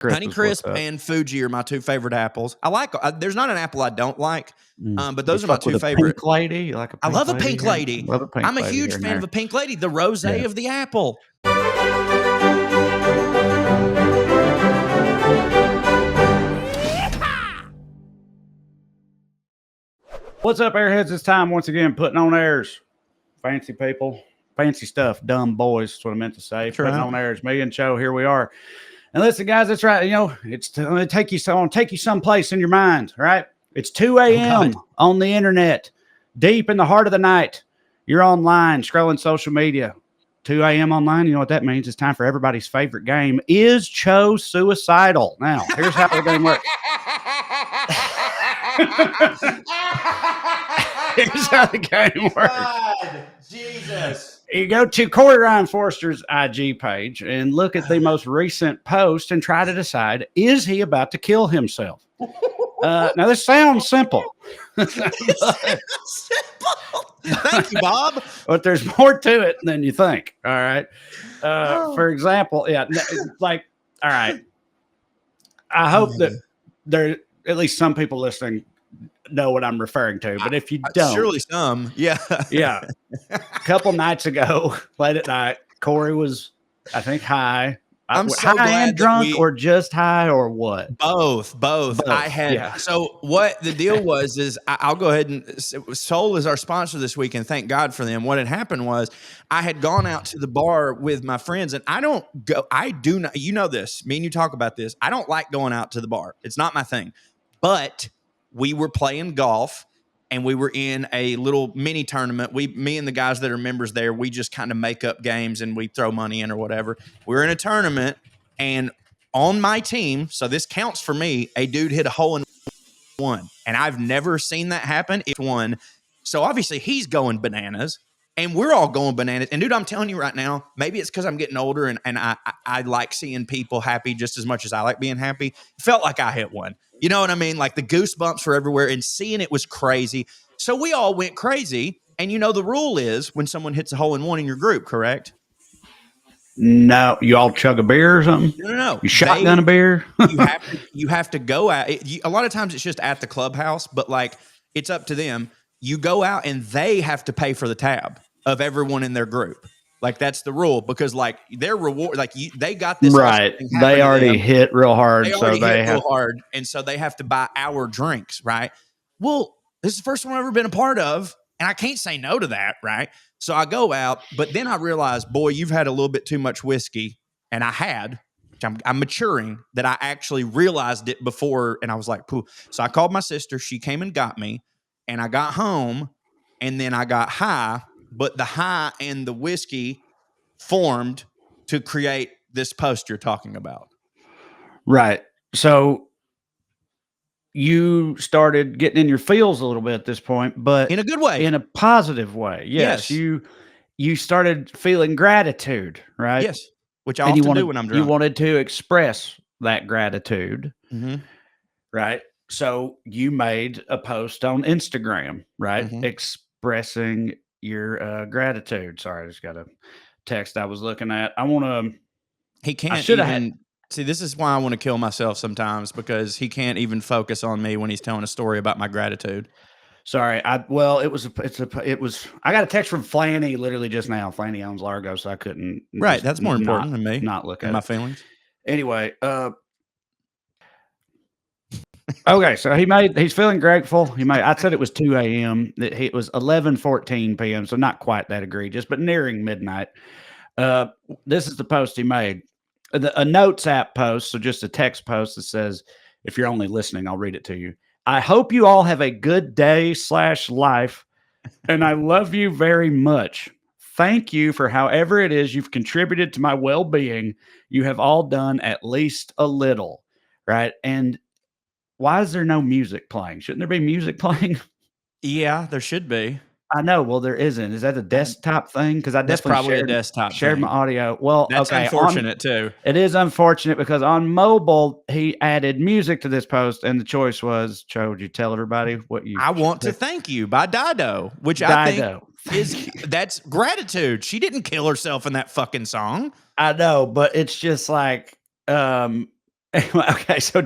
Honeycrisp and Fuji are my two favorite apples. I like. There's not an apple I don't like, but those are my two favorite. Pink lady, you like a pink I love lady a pink lady. I'm a huge fan of a pink lady. The rosé of the apple. What's up, airheads? It's time once again, putting on airs. Fancy people, fancy stuff, dumb boys. That's what I meant to say. Putting on airs. Me and Cho, here we are. And listen, guys, that's right. You know, it's going to take you someplace in your mind, right? It's 2 a.m. on the internet, deep in the heart of the night. You're online, scrolling social media. 2 a.m. online. You know what that means? It's time for everybody's favorite game. Is Cho suicidal? Now, here's how the game works. Here's how the game works. God, Jesus. You go to Corey Ryan Forrester's IG page and look at the most recent post and try to decide, is he about to kill himself? Now, this sounds simple. Thank you, Bob. But there's more to it than you think. All right. For example, like, all right. I hope that there, at least some people listening, know what I'm referring to. But if you don't, surely some, yeah. A couple nights ago, late at night, Corey was, I think, high. I'm so high glad and drunk, or just high, or what? Both. I had So what the deal was is I'll go ahead and Soul is our sponsor this week, and thank God for them. What had happened was I had gone out to the bar with my friends, and I do not, you know this, me and you talk about this. I don't like going out to the bar. It's not my thing. But we were playing golf, and we were in a little mini tournament. Me and the guys that are members there, we just kind of make up games and we throw money in or whatever. We're in a tournament, and on my team, so this counts for me, a dude hit a hole in one, and I've never seen that happen. It's one. So obviously he's going bananas, and we're all going bananas. And dude, I'm telling you right now, maybe it's because I'm getting older and I like seeing people happy just as much as I like being happy. It felt like I hit one. You know what I mean? Like the goosebumps were everywhere, and seeing it was crazy. So we all went crazy. And you know, the rule is when someone hits a hole in one in your group, correct? No, you all chug a beer or something? No. You shotgun a beer? you have to go out. A lot of times it's just at the clubhouse, but like it's up to them. You go out and they have to pay for the tab of everyone in their group. Like that's the rule, because like their reward, like they got this right. They already hit real hard, hard, and so they have to buy our drinks, right? Well, this is the first one I've ever been a part of, and I can't say no to that, right? So I go out, but then I realize, boy, you've had a little bit too much whiskey, and I had. I'm maturing, that I actually realized it before, and I was like, pooh. So I called my sister. She came and got me, and I got home, and then I got high. But the high and the whiskey formed to create this post you're talking about. Right. So you started getting in your feels a little bit at this point, but in a good way, in a positive way. Yes. You started feeling gratitude, right? Yes. Which I often do when I'm drunk. You wanted to express that gratitude. Mm-hmm. Right. So you made a post on Instagram, right? Mm-hmm. Expressing your gratitude. Sorry, I just got a text I was looking at. I want to. He can't even see. This is why I want to kill myself sometimes, because he can't even focus on me when he's telling a story about my gratitude. Sorry. It was. I got a text from Flanny literally just now. Flanny owns Largo, so I couldn't. Right, that's more important than me. Not look at my feelings. Anyway. Okay, so he's feeling grateful. I said it was 2 a.m. It was 11:14 p.m., so not quite that egregious, but nearing midnight. This is the post he made. A notes app post, so just a text post that says, if you're only listening, I'll read it to you. I hope you all have a good day /life, and I love you very much. Thank you for however it is you've contributed to my well-being. You have all done at least a little, right? And why is there no music playing? Shouldn't there be music playing? Yeah, there should be. I know. Well, there isn't. Is that a desktop thing? Because I definitely shared my audio. Well, that's unfortunate too. It is unfortunate because on mobile he added music to this post, and the choice was, Cho, would you tell everybody what you? I want to thank you by Dido, which I think that's gratitude. She didn't kill herself in that fucking song. I know, but it's just like Okay, so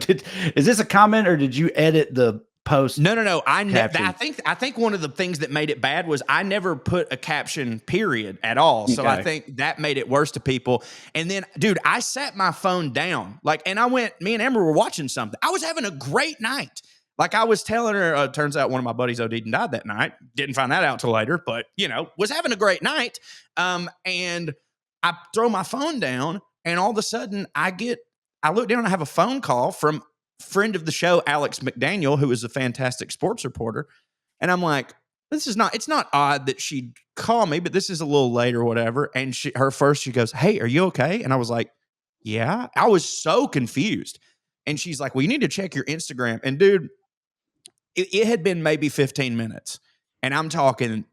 is this a comment or did you edit the post? No. I think one of the things that made it bad was I never put a caption period at all. So I think that made it worse to people. And then, dude, I sat my phone down, and me and Amber were watching something. I was having a great night. Like I was telling her, turns out one of my buddies OD'd and died that night. Didn't find that out till later, but was having a great night. And I throw my phone down, and all of a sudden I look down and I have a phone call from friend of the show, Alex McDaniel, who is a fantastic sports reporter. And I'm like, it's not odd that she'd call me, but this is a little late or whatever. And she goes, "Hey, are you okay?" And I was like, "Yeah." I was so confused. And she's like, "Well, you need to check your Instagram." And dude, it had been maybe 15 minutes. And I'm talking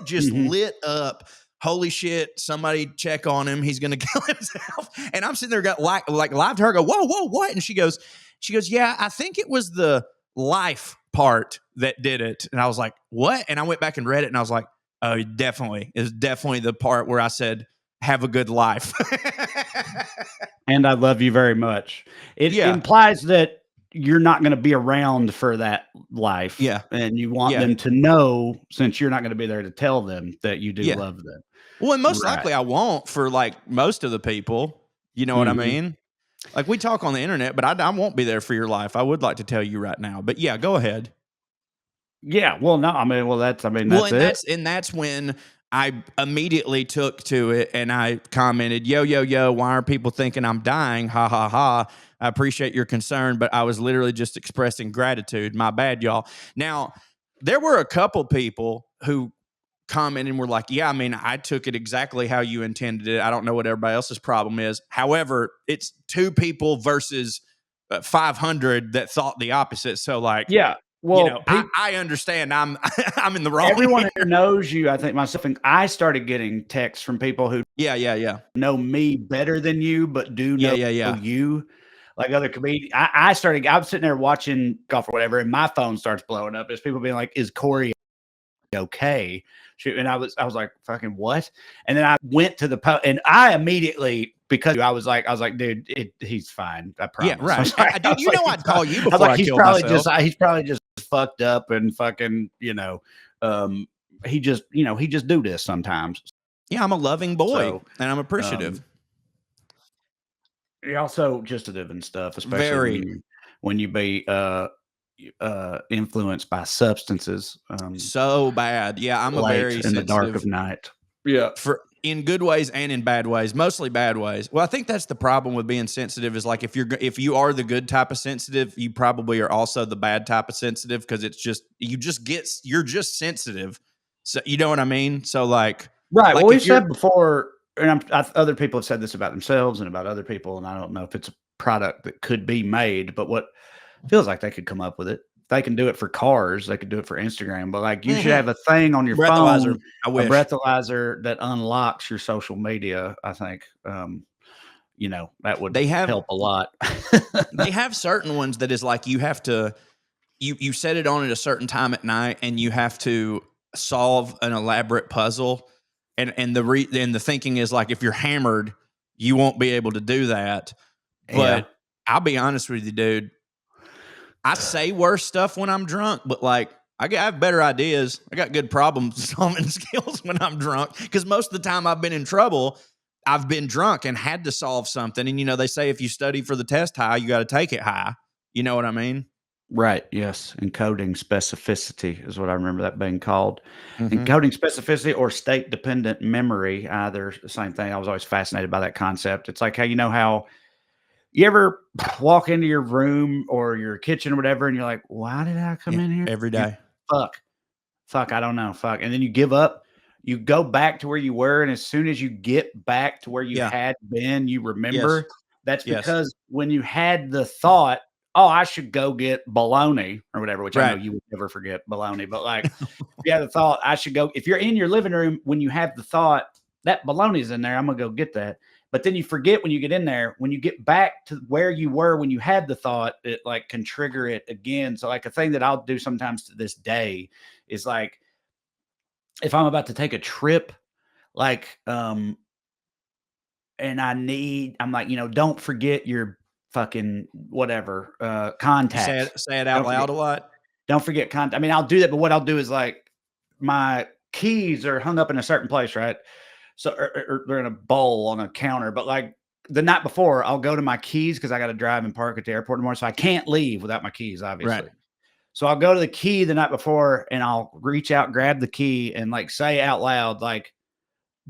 just lit up. Holy shit, somebody check on him. He's going to kill himself. And I'm sitting there got live to her, go, whoa, what? And she goes, yeah, I think it was the life part that did it. And I was like, what? And I went back and read it and I was like, oh, definitely. It's definitely the part where I said, have a good life. And I love you very much. It implies that you're not going to be around for that life. Yeah. And you want them to know, since you're not going to be there to tell them, that you do love them. Well, and most likely I won't for most of the people. You know what I mean? Like we talk on the internet, but I won't be there for your life. I would like to tell you right now, but yeah, go ahead. Yeah. Well, no, that's it. And that's when I immediately took to it and I commented, yo, why are people thinking I'm dying? Ha, ha, ha. I appreciate your concern, but I was literally just expressing gratitude. My bad, y'all. Now, there were a couple people who commented and were like, yeah, I took it exactly how you intended it. I don't know what everybody else's problem is. However, it's 2 people versus 500 that thought the opposite. So yeah. Well, I understand I'm in the wrong. Everyone here knows you. I think myself, and I started getting texts from people who know me better than you, but do know you, like other comedians. I was sitting there watching golf or whatever, and my phone starts blowing up. It's people being like, "Is Corey okay?" And I was like, "Fucking what?" And then I went to the post, and I immediately, because I was like, dude, he's fine. I promise. Yeah, right. Dude, I'd call you before I killed myself. He's probably just fucked up and fucking, he just do this sometimes. Yeah, I'm a loving boy and I'm appreciative. You're also just and stuff, especially when you be influenced by substances. So bad. Yeah, I'm a very in the dark of night. Yeah. In good ways and in bad ways, mostly bad ways. Well, I think that's the problem with being sensitive is like if you are the good type of sensitive, you probably are also the bad type of sensitive because it's just you're just sensitive. So you know what I mean? So right. Well, we've said before, and other people have said this about themselves and about other people, and I don't know if it's a product that could be made, but what feels like they could come up with it. They can do it for cars. They could do it for Instagram. But you should have a thing on your phone, a breathalyzer that unlocks your social media. I think, that would help a lot. They have certain ones that is like you have to, you set it on at a certain time at night, and you have to solve an elaborate puzzle. And the thinking is like if you're hammered, you won't be able to do that. But I'll be honest with you, dude. I say worse stuff when I'm drunk, but I have better ideas. I got good problem solving skills when I'm drunk because most of the time I've been in trouble, I've been drunk and had to solve something. And, they say if you study for the test high, you got to take it high. You know what I mean? Right. Yes. Encoding specificity is what I remember that being called. Encoding specificity or state dependent memory, either the same thing. I was always fascinated by that concept. It's like how you ever walk into your room or your kitchen or whatever, and you're like, why did I come in here? Every day. Fuck, I don't know. Fuck. And then you give up. You go back to where you were. And as soon as you get back to where you had been, you remember. That's because when you had the thought, oh, I should go get bologna or whatever, which I know you would never forget bologna. But if you have the thought, I should go. If you're in your living room, when you have the thought, that bologna's in there, I'm going to go get that. But then you forget when you get in there, when you get back to where you were when you had the thought, it can trigger it again. So a thing that I'll do sometimes to this day is if I'm about to take a trip, and I'm like, don't forget your fucking whatever contacts. Say it out Don't forget, loud a lot. don't forget contact. I mean, I'll do that, but what I'll do is like my keys are hung up in a certain place, right? So or they're in a bowl on a counter, but like the night before, I'll go to my keys because I got to drive and park at the airport tomorrow, so I can't leave without my keys, obviously. Right. So I'll go to the key the night before, and I'll reach out, grab the key, and like say out loud, like,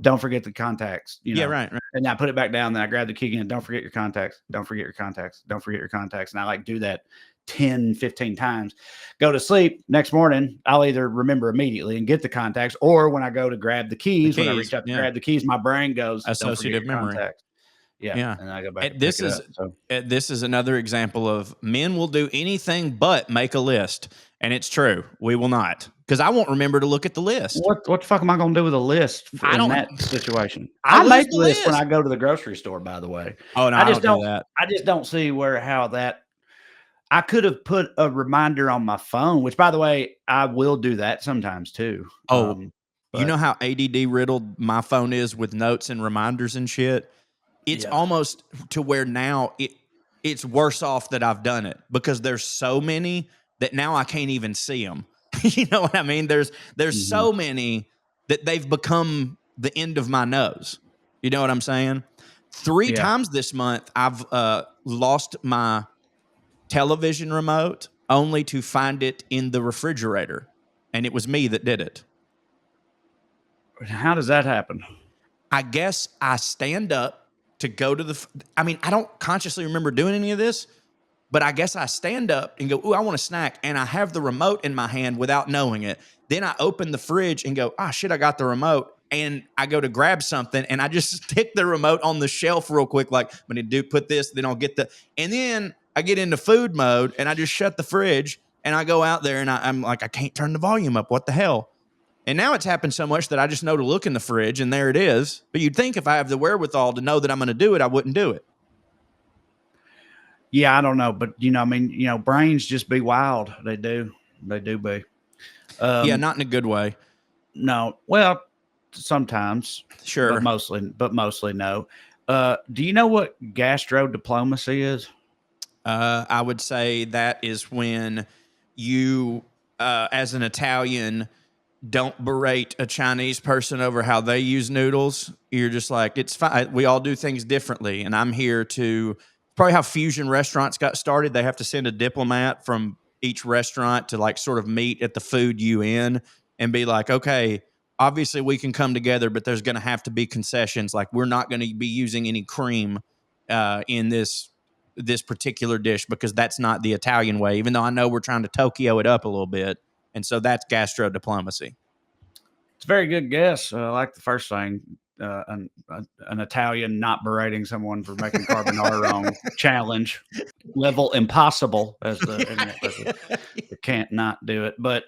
"Don't forget the contacts," Yeah, right. And I put it back down. Then I grab the key again. Don't forget your contacts. Don't forget your contacts. Don't forget your contacts. And I like do that 10, 15 times. Go to sleep. Next morning, I'll either remember immediately and get the contacts, or when I go to grab the keys, when I reach out to grab the keys, my brain goes, "Don't forget your memory. Contacts." Yeah. And I go back. And This is this is another example of men will do anything but make a list, and it's true. We will not, because I won't remember to look at the list. What the fuck am I going to do with a list in that situation? I make lists when I go to the grocery store. By the way, no, I just don't do that. I just don't see how that. I could have put a reminder on my phone, which, by the way, I will do that sometimes too. You know how ADD riddled my phone is with notes and reminders and shit? It's almost to where now it's worse off that I've done it, because there's so many that now I can't even see them. You know what I mean? There's so many that they've become the end of my nose. You know what I'm saying? 3 times this month, I've lost my television remote only to find it in the refrigerator. And it was me that did it. How does that happen? I guess I stand up to go to I don't consciously remember doing any of this, but I guess I stand up and go, "Ooh, I want a snack." And I have the remote in my hand without knowing it. Then I open the fridge and go, "Ah, shit, I got the remote." And I go to grab something and I just stick the remote on the shelf real quick. Like, I'm going to put this, then I'll get and then I get into food mode and I just shut the fridge and I go out there and I'm like, I can't turn the volume up. What the hell? And now it's happened so much that I just know to look in the fridge and there it is. But you'd think if I have the wherewithal to know that I'm going to do it, I wouldn't do it. Yeah, I don't know. But, brains just be wild. They do. They do be. Yeah, not in a good way. No. Well, sometimes. Sure. But mostly no. Do you know what gastrodiplomacy is? I would say that is when you, as an Italian, don't berate a Chinese person over how they use noodles. You're just like, it's fine. We all do things differently. And I'm here to probably how fusion restaurants got started. They have to send a diplomat from each restaurant to like sort of meet at the food UN and be like, okay, obviously we can come together, but there's going to have to be concessions. Like, we're not going to be using any cream in this particular dish because that's not the Italian way, even though I know we're trying to Tokyo it up a little bit. And so that's gastrodiplomacy. It's a very good guess. I like the first thing, an Italian not berating someone for making carbonara wrong. Challenge level impossible as the can't not do it. But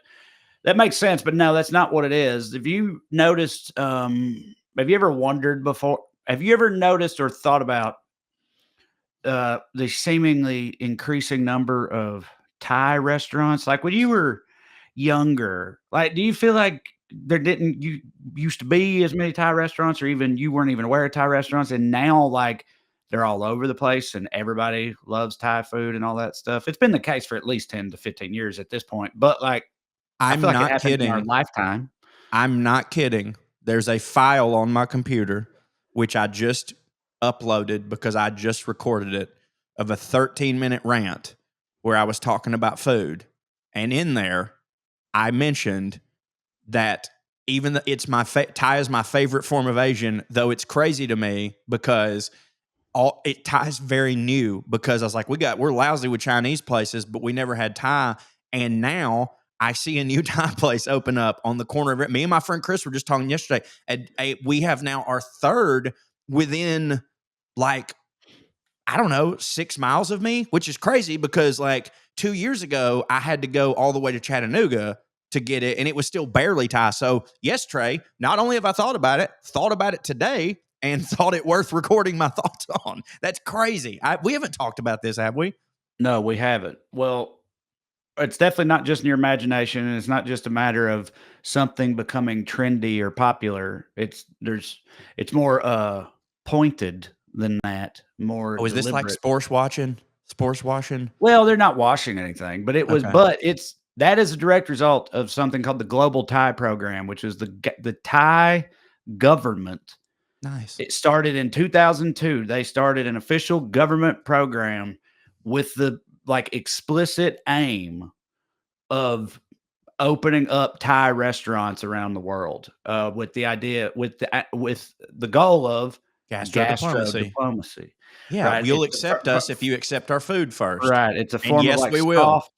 that makes sense. But no, that's not what it is. Have you noticed? Have you ever wondered before? Have you ever noticed or thought about the seemingly increasing number of Thai restaurants? Like when you were younger, like, do you feel like you used to be as many Thai restaurants, or even you weren't even aware of Thai restaurants, and now like they're all over the place and everybody loves Thai food and all that stuff? It's been the case for at least 10 to 15 years at this point, but like I feel like it happened in our lifetime. I'm not kidding. There's a file on my computer which I just uploaded because I just recorded it, of a 13-minute rant where I was talking about food. And in there, I mentioned that even it's Thai is my favorite form of Asian, though it's crazy to me because Thai is very new, because I was like, we're lousy with Chinese places, but we never had Thai. And now I see a new Thai place open up on the corner of it. Me and my friend Chris were just talking yesterday. And we have now our third within like, I don't know, 6 miles of me, which is crazy because like 2 years ago, I had to go all the way to Chattanooga to get it, and it was still barely Thai. So yes, Trae, not only have I thought about it today, and thought it worth recording my thoughts on. That's crazy. We haven't talked about this, have we? No, we haven't. Well, it's definitely not just in your imagination, and it's not just a matter of something becoming trendy or popular. It's more pointed than that, more Oh, is this like deliberate. sports watching? Sports washing? Well, they're not washing anything, but Okay. that is a direct result of something called the Global Thai Program, which is the Thai government. Nice. It started in 2002. They started an official government program with the explicit aim of opening up Thai restaurants around the world, with the goal of Gastrodiplomacy. gastrodiplomacy. Yeah, Right? you'll accept us if you accept our food first. Right. It's a And form of yes, like we will. soft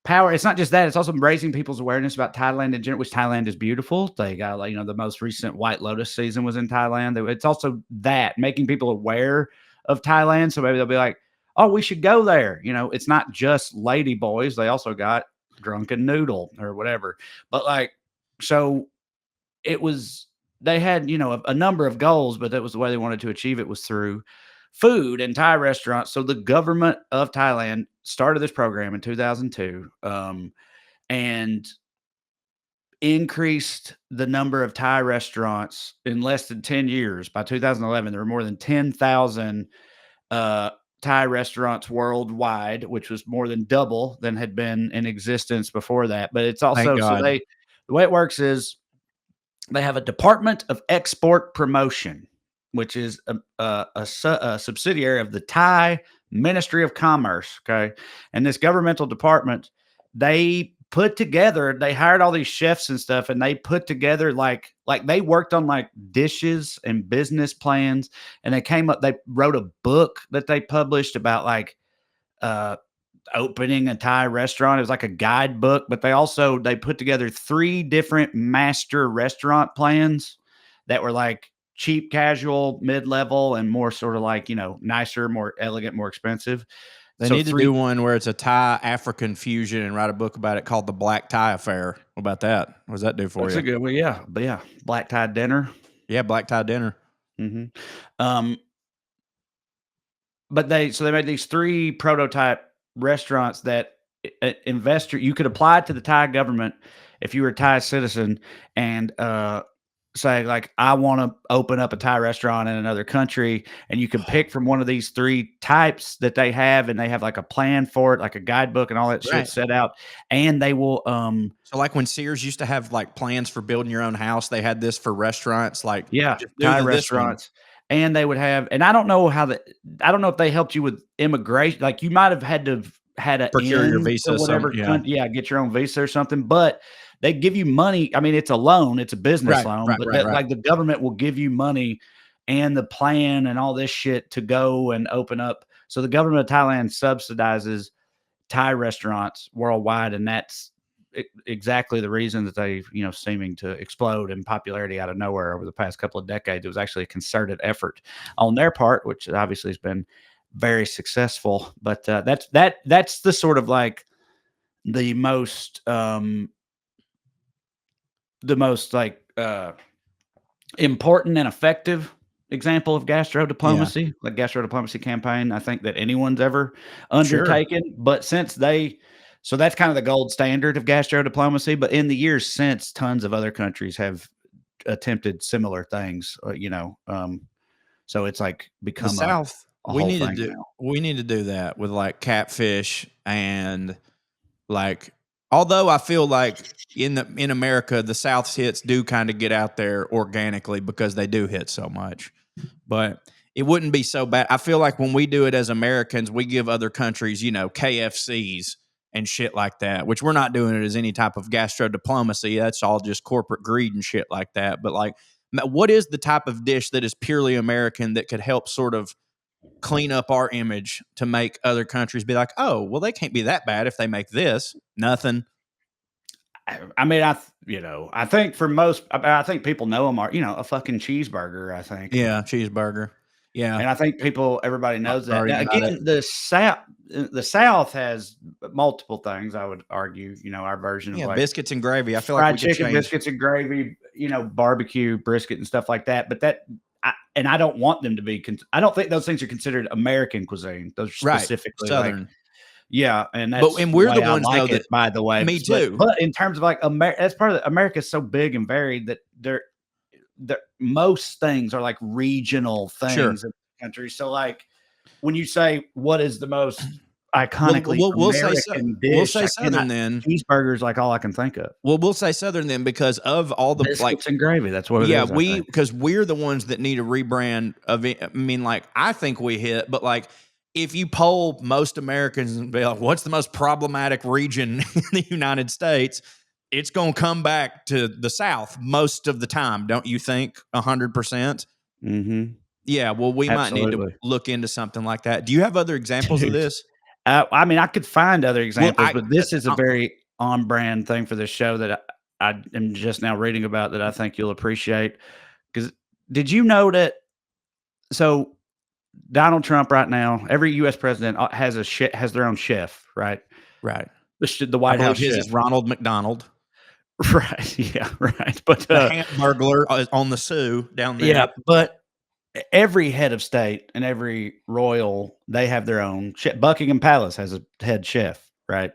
power. It's not just that, it's also raising people's awareness about Thailand in general, which Thailand is beautiful. They got the most recent White Lotus season was in Thailand. It's also that making people aware of Thailand. So maybe they'll be like, oh, we should go there. It's not just lady boys. They also got drunken noodle or whatever. But so it was, they had, a number of goals, but that was the way they wanted to achieve it, was through food and Thai restaurants. So the government of Thailand started this program in 2002, and increased the number of Thai restaurants in less than 10 years. By 2011, there were more than 10,000 Thai restaurants worldwide, which was more than double than had been in existence before that. But it's Thank also, God. the way it works is they have a Department of Export Promotion, which is a subsidiary of the Thai Ministry of Commerce. Okay. And this governmental department, they hired all these chefs and stuff, and they put together they worked on dishes and business plans, and they wrote a book that they published about opening a Thai restaurant. It was like a guidebook, but they put together 3 different master restaurant plans that were cheap, casual, mid-level, and more sort of nicer, more elegant, more expensive. They need to do one where it's a Thai African fusion and write a book about it called The Black Tie Affair. What about that? What does that do for you? That's a good one. Yeah. But yeah, black tie dinner. Yeah, black tie dinner. Mm-hmm. But they made these 3 prototype restaurants that you could apply to the Thai government if you were a Thai citizen and say I want to open up a Thai restaurant in another country, and you can pick from one of these 3 types that they have, and they have a plan for it, a guidebook and all that shit set out, and they will so when Sears used to have plans for building your own house, they had this for restaurants, Thai restaurants. And they would have, and I don't know if they helped you with immigration. You might have had to had a procure your visa, whatever. Get your own visa or something. But they give you money. I mean, it's a loan, it's a business loan, but the government will give you money and the plan and all this shit to go and open up. So the government of Thailand subsidizes Thai restaurants worldwide, and that's exactly the reason that they, seeming to explode in popularity out of nowhere over the past couple of decades. It was actually a concerted effort on their part, which obviously has been very successful. But that's the sort of the most important and effective example of gastrodiplomacy, gastrodiplomacy campaign, I think, that anyone's ever undertaken. Sure. But so that's kind of the gold standard of gastrodiplomacy. But in the years since, tons of other countries have attempted similar things, so it's become the South. We need to do that with catfish and although I feel in America, the South's hits do kind of get out there organically because they do hit so much, but it wouldn't be so bad. I feel like when we do it as Americans, we give other countries, KFCs and shit like that, which we're not doing it as any type of gastrodiplomacy. That's all just corporate greed and shit like that. But what is the type of dish that is purely American that could help sort of clean up our image to make other countries be like, oh, well, they can't be that bad if they make this? Nothing. I mean, I think for most, I think people know them are, a fucking cheeseburger, I think. Yeah, cheeseburger. Yeah. And I think everybody knows that. Now, again, the South has multiple things, I would argue, our version of biscuits and gravy. I feel fried chicken, biscuits and gravy, barbecue, brisket and stuff like that. But I don't want them to be, I don't think those things are considered American cuisine. Those are specifically Southern. And that's we're the ones though that, by the way. Me too. But in terms of that's part of America's so big and varied that most things are like regional things in the country. So like when you say what is the most iconically American we'll dish, say Southern then. Cheeseburger is like all I can think of. Well, we'll say Southern then because of all the biscuits and gravy. That's what it is. Because we're the ones that need a rebrand of it. I mean, like I think we hit, but like if you poll most Americans and be like, what's the most problematic region in the United States? It's going to come back to the South most of the time. Don't you think? 100%. Mm-hmm. Yeah. Well, we might need to look into something like that. Do you have other examples of this? I mean, I could find other examples, but this is a very on-brand thing for this show that I am just now reading about that I think you'll appreciate. Because did you know that? So Donald Trump right now, every U.S. president has their own chef, right? Right. The White House chef is Ronald McDonald. Right. Yeah. Right. But the Hamburglar on the Sioux down there. Yeah, but every head of state and every royal, they have their own chef. Buckingham Palace has a head chef, right?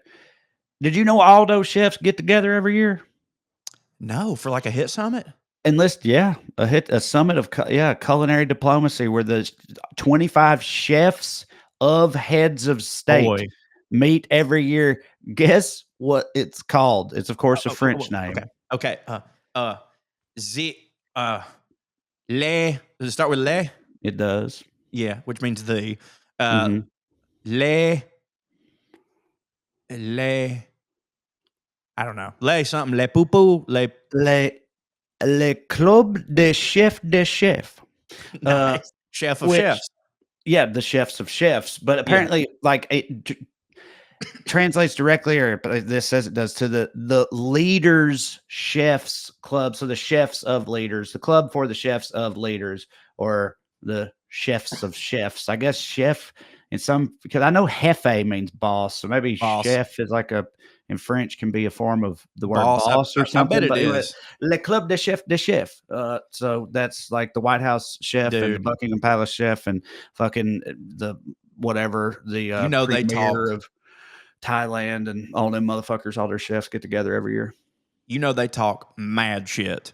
Did you know all those chefs get together every year? No, for like a hit summit? A summit of culinary diplomacy where the 25 chefs of heads of state meet every year. Guess what it's called? It's of course a French name. Okay. Le. Does it start with le? It does. Yeah, which means the. Le. I don't know. Le something. Le poupou. Le Club des Chefs des Chefs. Nice. Chef of chefs. Yeah, the chefs of chefs. But apparently, like it translates directly, or this says it does, to the Leaders Chefs Club. So the chefs of leaders, the club for the chefs of leaders, or the chefs of chefs. I guess chef in some, because I know jefe means boss. So maybe chef is like in French can be a form of the word boss or something. I bet it is. Le Club des Chefs des Chefs. So that's like the White House chef and the Buckingham Palace chef and fucking the whatever, the they talk of Thailand and all them motherfuckers, all their chefs get together every year. They talk mad shit.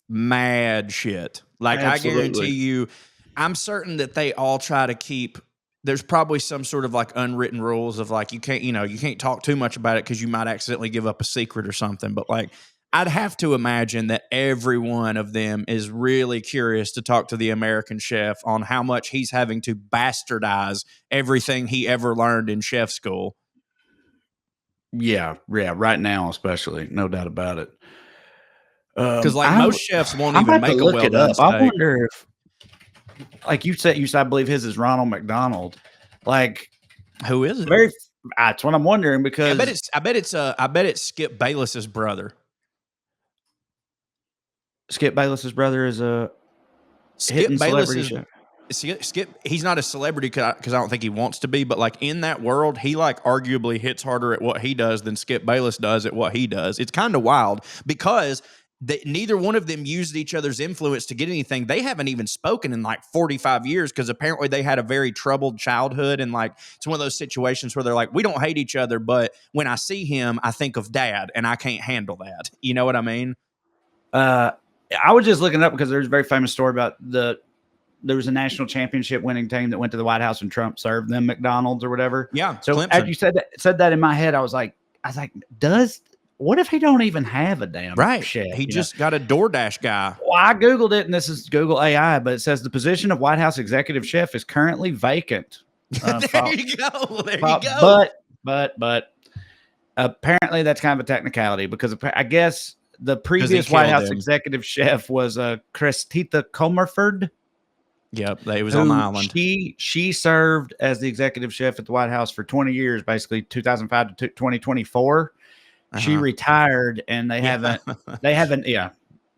Like absolutely. I guarantee you, I'm certain that they all try to keep. There's probably some sort of like unwritten rules of like you can't talk too much about it because you might accidentally give up a secret or something. But like I'd have to imagine that every one of them is really curious to talk to the American chef on how much he's having to bastardize everything he ever learned in chef school. Yeah, right now especially, no doubt about it. Because most chefs won't even make a well-done steak. I wonder if, like you said, I believe his is Ronald McDonald. Like, who is it? That's what I'm wondering, because I bet it's Skip Bayless's brother. Skip Bayless's brother is a Skip Bayless Skip. He's not a celebrity because I don't think he wants to be. But like in that world, he like arguably hits harder at what he does than Skip Bayless does at what he does. It's kind of wild because neither one of them used each other's influence to get anything. They haven't even spoken in like 45 years because apparently they had a very troubled childhood. And like, it's one of those situations where they're like, we don't hate each other, but when I see him, I think of dad and I can't handle that. You know what I mean? I was just looking up because there's a very famous story about there was a national championship winning team that went to the White House and Trump served them McDonald's or whatever. Yeah. So Clemson. as you said that in my head, I was like, what if he don't even have a damn chef? He just got a DoorDash guy. Well, I Googled it, and this is Google AI, but it says the position of White House executive chef is currently vacant. There you go. But apparently that's kind of a technicality because I guess the previous White House executive chef was Christita Comerford. Yep, he was on the island. She served as the executive chef at the White House for 20 years, basically 2005 to 2024. She retired, and they haven't. Yeah.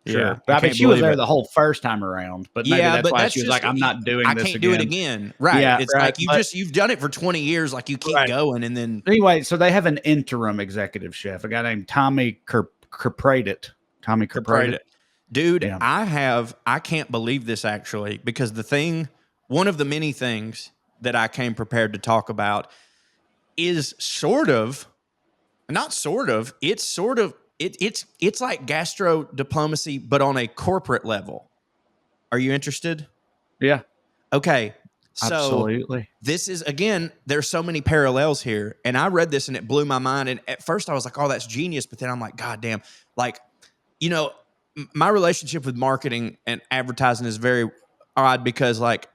Sure. But I mean, she was there the whole first time around, but maybe that's why she was like, I'm not doing this again. I can't do it again. Right. Yeah, it's like you've done it for 20 years, like you keep going, and then anyway, so they have an interim executive chef, a guy named Tommy Kerpradit. Dude, yeah. I can't believe this actually, because one of the many things that I came prepared to talk about is it's sort of like gastro diplomacy, but on a corporate level. Are you interested? Yeah. Okay. So absolutely. this is, again, there's so many parallels here. And I read this and it blew my mind. And at first I was like, oh, that's genius. But then I'm like, God damn, like, you know, my relationship with marketing and advertising is very odd because like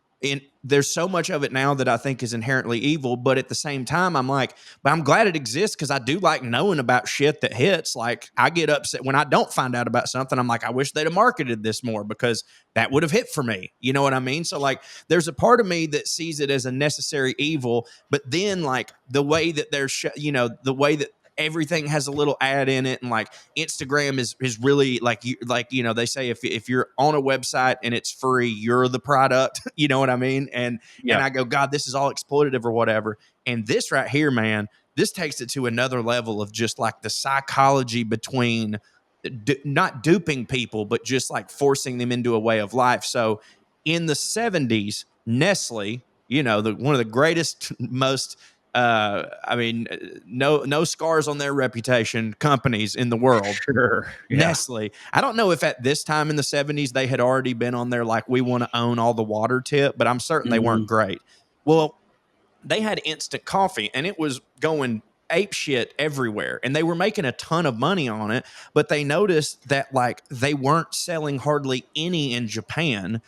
there's so much of it now that I think is inherently evil, but at the same time I'm like, but I'm glad it exists because I do like knowing about shit that hits. Like I get upset when I don't find out about something. I'm like, I wish they'd have marketed this more because that would have hit for me. You know what I mean? So like there's a part of me that sees it as a necessary evil, but then like the way that there's the way that everything has a little ad in it, and like Instagram is really like they say if you're on a website and it's free, you're the product. You know what I mean? And I go, God, this is all exploitative or whatever. And this right here, man, this takes it to another level of just like the psychology between not duping people, but just like forcing them into a way of life. So in the 70s, Nestle, one of the greatest, most no scars on their reputation companies in the world. Sure. Yeah. Nestle. I don't know if at this time in the 70s they had already been on there like we want to own all the water tip, but I'm certain they weren't great. Well, they had instant coffee and it was going ape shit everywhere and they were making a ton of money on it, but they noticed that like they weren't selling hardly any in Japan.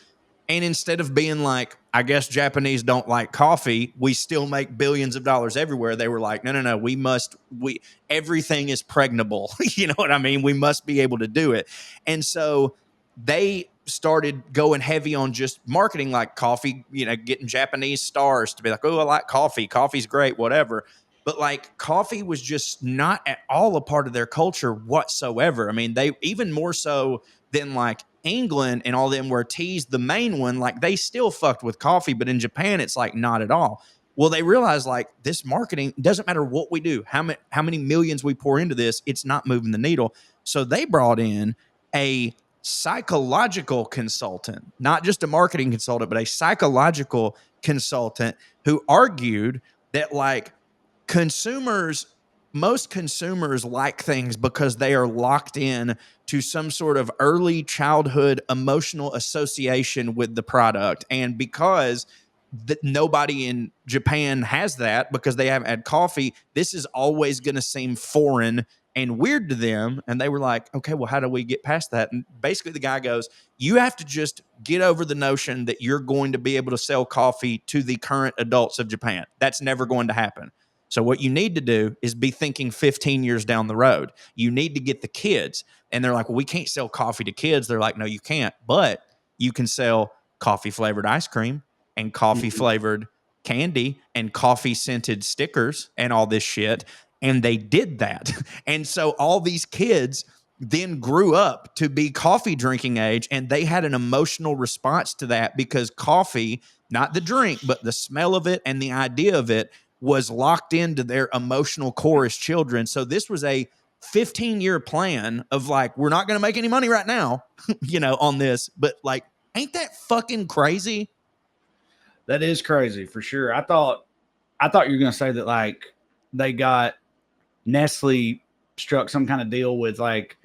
And instead of being like, I guess Japanese don't like coffee, we still make billions of dollars everywhere. They were like, no, everything is pregnable. You know what I mean? We must be able to do it. And so they started going heavy on just marketing like coffee, getting Japanese stars to be like, oh, I like coffee. Coffee's great, whatever. But like coffee was just not at all a part of their culture whatsoever. I mean, they even more so than like England and all them where tea's the main one, like they still fucked with coffee, but in Japan, it's like not at all. Well, they realized like this marketing doesn't matter what we do, how many millions we pour into this, it's not moving the needle. So they brought in a psychological consultant, not just a marketing consultant, but a psychological consultant who argued that like most consumers like things because they are locked in to some sort of early childhood emotional association with the product. And because nobody in Japan has that because they haven't had coffee, this is always going to seem foreign and weird to them. And they were like, okay, well, how do we get past that? And basically the guy goes, you have to just get over the notion that you're going to be able to sell coffee to the current adults of Japan. That's never going to happen. So what you need to do is be thinking 15 years down the road. You need to get the kids. And they're like, well, we can't sell coffee to kids. They're like, no, you can't. But you can sell coffee-flavored ice cream and coffee-flavored candy and coffee-scented stickers and all this shit. And they did that. And so all these kids then grew up to be coffee drinking age, and they had an emotional response to that because coffee, not the drink, but the smell of it and the idea of it was locked into their emotional core as children. So this was a 15-year plan of like, we're not going to make any money right now, on this, but like, ain't that fucking crazy? That is crazy for sure. I thought you were going to say that like they got Nestle struck some kind of deal with like,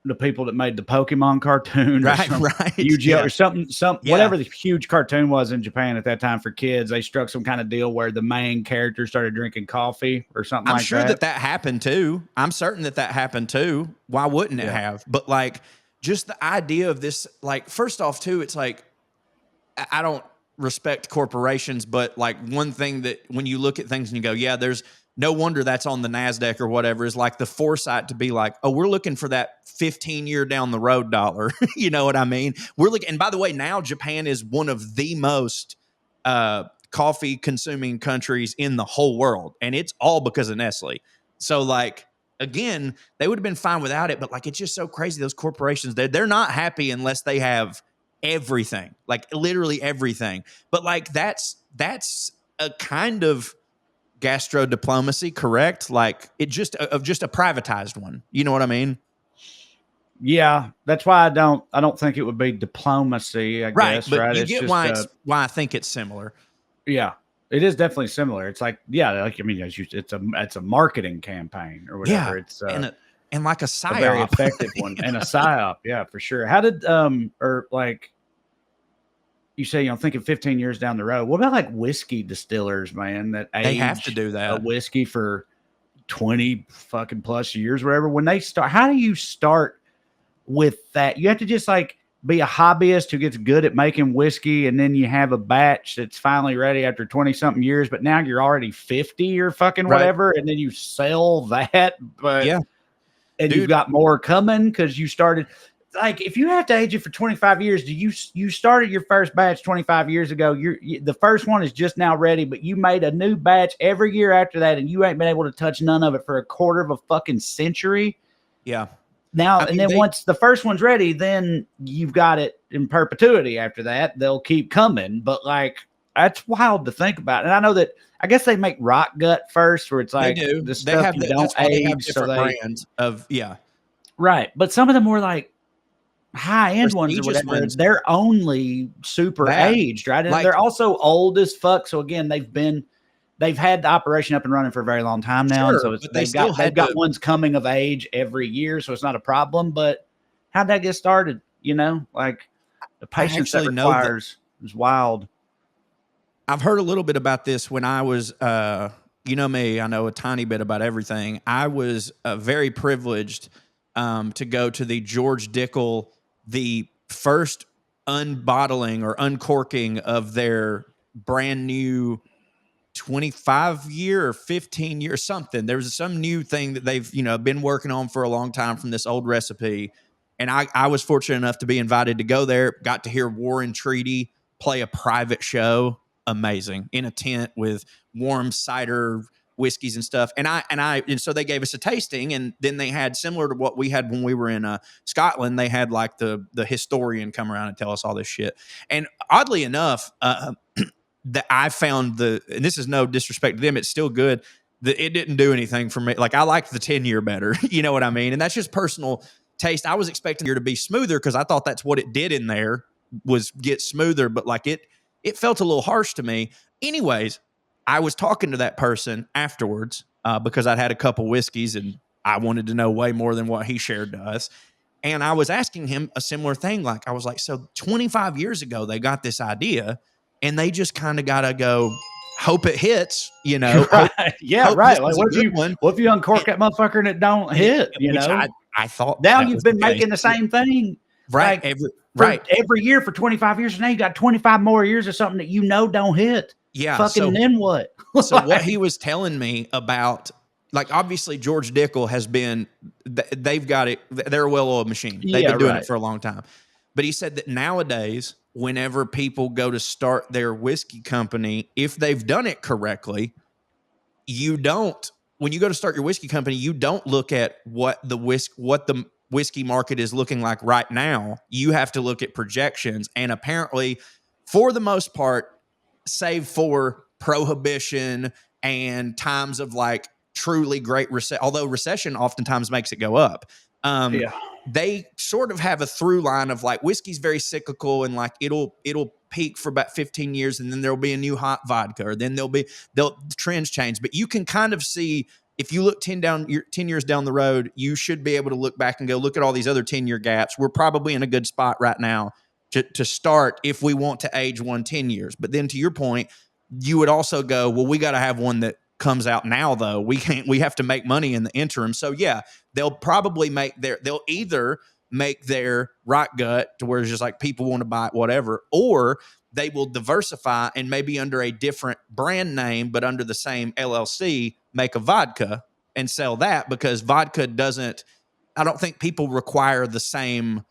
the people that made the Pokemon cartoon, right, Yu-Gi-Oh, or something, whatever the huge cartoon was in Japan at that time for kids. They struck some kind of deal where the main character started drinking coffee or something like that. I'm sure that happened too. I'm certain that happened too. Why wouldn't it have? But like, just the idea of this, like, first off too, it's like, I don't respect corporations, but like one thing that when you look at things and you go, yeah, there's no wonder that's on the NASDAQ or whatever, is like the foresight to be like, oh, we're looking for that 15-year down the road dollar. You know what I mean? We're looking, and by the way, now Japan is one of the most coffee consuming countries in the whole world. And it's all because of Nestle. So like, again, they would have been fine without it, but like, it's just so crazy. Those corporations, they're not happy unless they have everything, like literally everything. But like, that's a kind of gastrodiplomacy, correct? Like it just a privatized one. You know what I mean? Yeah, that's why I don't think it would be diplomacy. I guess, but right? You get why I think it's similar. Yeah, it is definitely similar. It's like, yeah, like I mean, it's a marketing campaign or whatever. Yeah, and like a a Psy very Op. effective one, and a Psy Op, yeah, for sure. How did or like you say, thinking 15 years down the road, what about like whiskey distillers, man, that They have to age do a that. whiskey for 20 fucking plus years, whatever? When they start, how do you start with that? You have to just like be a hobbyist who gets good at making whiskey, and then you have a batch that's finally ready after 20 something years, but now you're already 50 or fucking Right. whatever, and then you sell that, but Yeah. and you've got more coming because you started. Like, if you have to age it for 25 years, you started your first batch 25 years ago? The first one is just now ready, but you made a new batch every year after that, and you ain't been able to touch none of it for a quarter of a fucking century. Yeah. Now, and then once the first one's ready, then you've got it in perpetuity. After that, they'll keep coming. But like, that's wild to think about. And I know that, I guess they make rock gut first, where it's like they do. the stuff you don't that's why they have age, different brands of right. But some of them were like high-end ones or whatever, ones. they're only super aged, right? And they're also old as fuck. So again, they've had the operation up and running for a very long time now. Sure, and so they've got ones coming of age every year. So it's not a problem. But how'd that get started? Like the patience that requires is wild. I've heard a little bit about this when I was, you know me, I know a tiny bit about everything. I was very privileged to go to the George Dickel, the first unbottling or uncorking of their brand new 25-year or 15-year something. There was some new thing that they've, been working on for a long time from this old recipe. And I was fortunate enough to be invited to go there, got to hear Warren Treaty play a private show. Amazing, in a tent with warm cider whiskeys and stuff. And so they gave us a tasting, and then they had, similar to what we had when we were in Scotland, they had like the historian come around and tell us all this shit. And oddly enough, that I found and this is no disrespect to them, it's still good, that it didn't do anything for me. Like, I liked the 10-year better. You know what I mean? And that's just personal taste. I was expecting it to be smoother because I thought that's what it did in there, was get smoother, but like it felt a little harsh to me. Anyways, I was talking to that person afterwards because I'd had a couple whiskeys and I wanted to know way more than what he shared to us. And I was asking him a similar thing. Like, I was like, so 25 years ago, they got this idea and they just kind of got to go, hope it hits, Right. Hope right. Like, what if you uncork that motherfucker and it don't hit, I thought now you've been making the same thing. Right. Like, every year for 25 years. And now you got 25 more years of something that don't hit. Yeah. Fucking then what? So what he was telling me about, like, obviously George Dickel has been, they've got it. They're a well-oiled machine. They've been doing it for a long time. But he said that nowadays, whenever people go to start their whiskey company, if they've done it correctly, when you go to start your whiskey company, you don't look at what the whiskey market is looking like right now. You have to look at projections. And apparently, for the most part, save for prohibition and times of like truly great recession, although recession oftentimes makes it go up. They sort of have a through line of like, whiskey's very cyclical, and like it'll peak for about 15 years and then there'll be a new hot vodka, or then the trends change. But you can kind of see, if you look 10 years down the road, you should be able to look back and go, look at all these other 10-year gaps. We're probably in a good spot right now to start if we want to age 10 years. But then to your point, you would also go, well, we got to have one that comes out now, though. We have to make money in the interim. So yeah, they'll either make their rock gut to where it's just like people want to buy it, whatever, or they will diversify and maybe under a different brand name, but under the same LLC, make a vodka and sell that, because vodka I don't think people require the same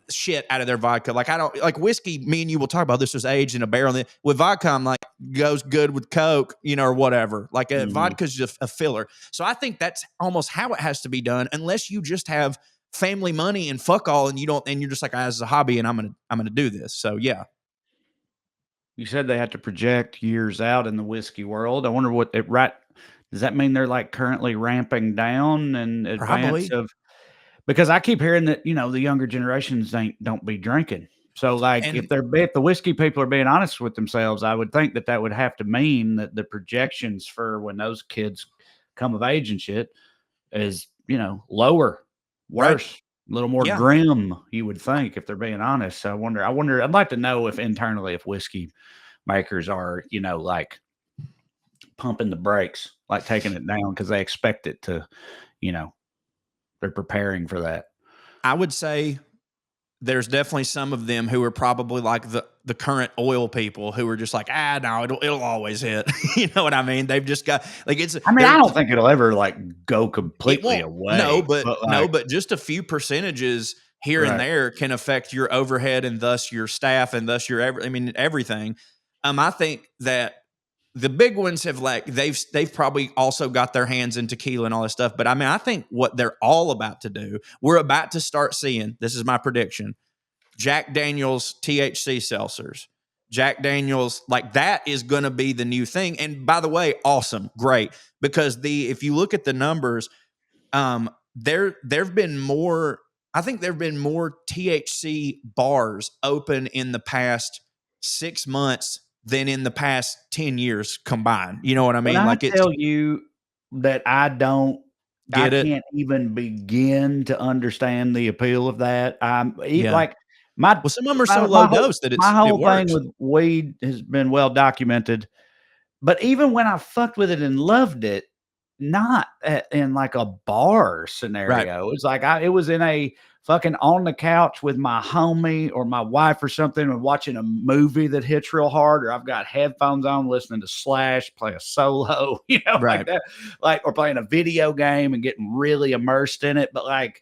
shit out of their vodka. Like, I don't like whiskey. Me and you will talk about this, was aged in a barrel. With vodka, I'm like, goes good with Coke, or whatever. Like, vodka's just a filler. So I think that's almost how it has to be done, unless you just have family money and fuck all, and you're just like, as a hobby, and I'm gonna do this. So yeah. You said they had to project years out in the whiskey world. I wonder does that mean they're like currently ramping down in advance of? Because I keep hearing that, the younger generations don't be drinking. So like, if the whiskey people are being honest with themselves, I would think that would have to mean that the projections for when those kids come of age and shit is lower, Right. worse, a little more Yeah. grim, you would think, if they're being honest. So I wonder, I'd like to know if internally, if whiskey makers are, like pumping the brakes, like taking it down because they expect it to, they're preparing for that. I would say there's definitely some of them who are probably like the current oil people who are just like, no, it'll always hit. You know what I mean? They've just got like I don't think it'll ever like go it completely won't. away. But just a few percentages here and there can affect your overhead and thus your staff and thus your everything. I think that the big ones have they've probably also got their hands in tequila and all this stuff. But I think what they're all about to do, we're about to start seeing, this is my prediction, Jack Daniel's THC seltzers. Jack Daniel's, like that is going to be the new thing. And by the way, awesome, great. Because if you look at the numbers, there've been more, I think there've been more THC bars open in the past 6 months than in the past 10 years combined. You know what I mean? When I tell you that I can't even begin to understand the appeal of that. Like some of them are so low dose that my whole thing with weed has been well documented. But even when I fucked with it and loved it, not in like a bar scenario. Right. It's like it was in a fucking on the couch with my homie or my wife or something and watching a movie that hits real hard, or I've got headphones on listening to Slash play a solo, like that, or playing a video game and getting really immersed in it. But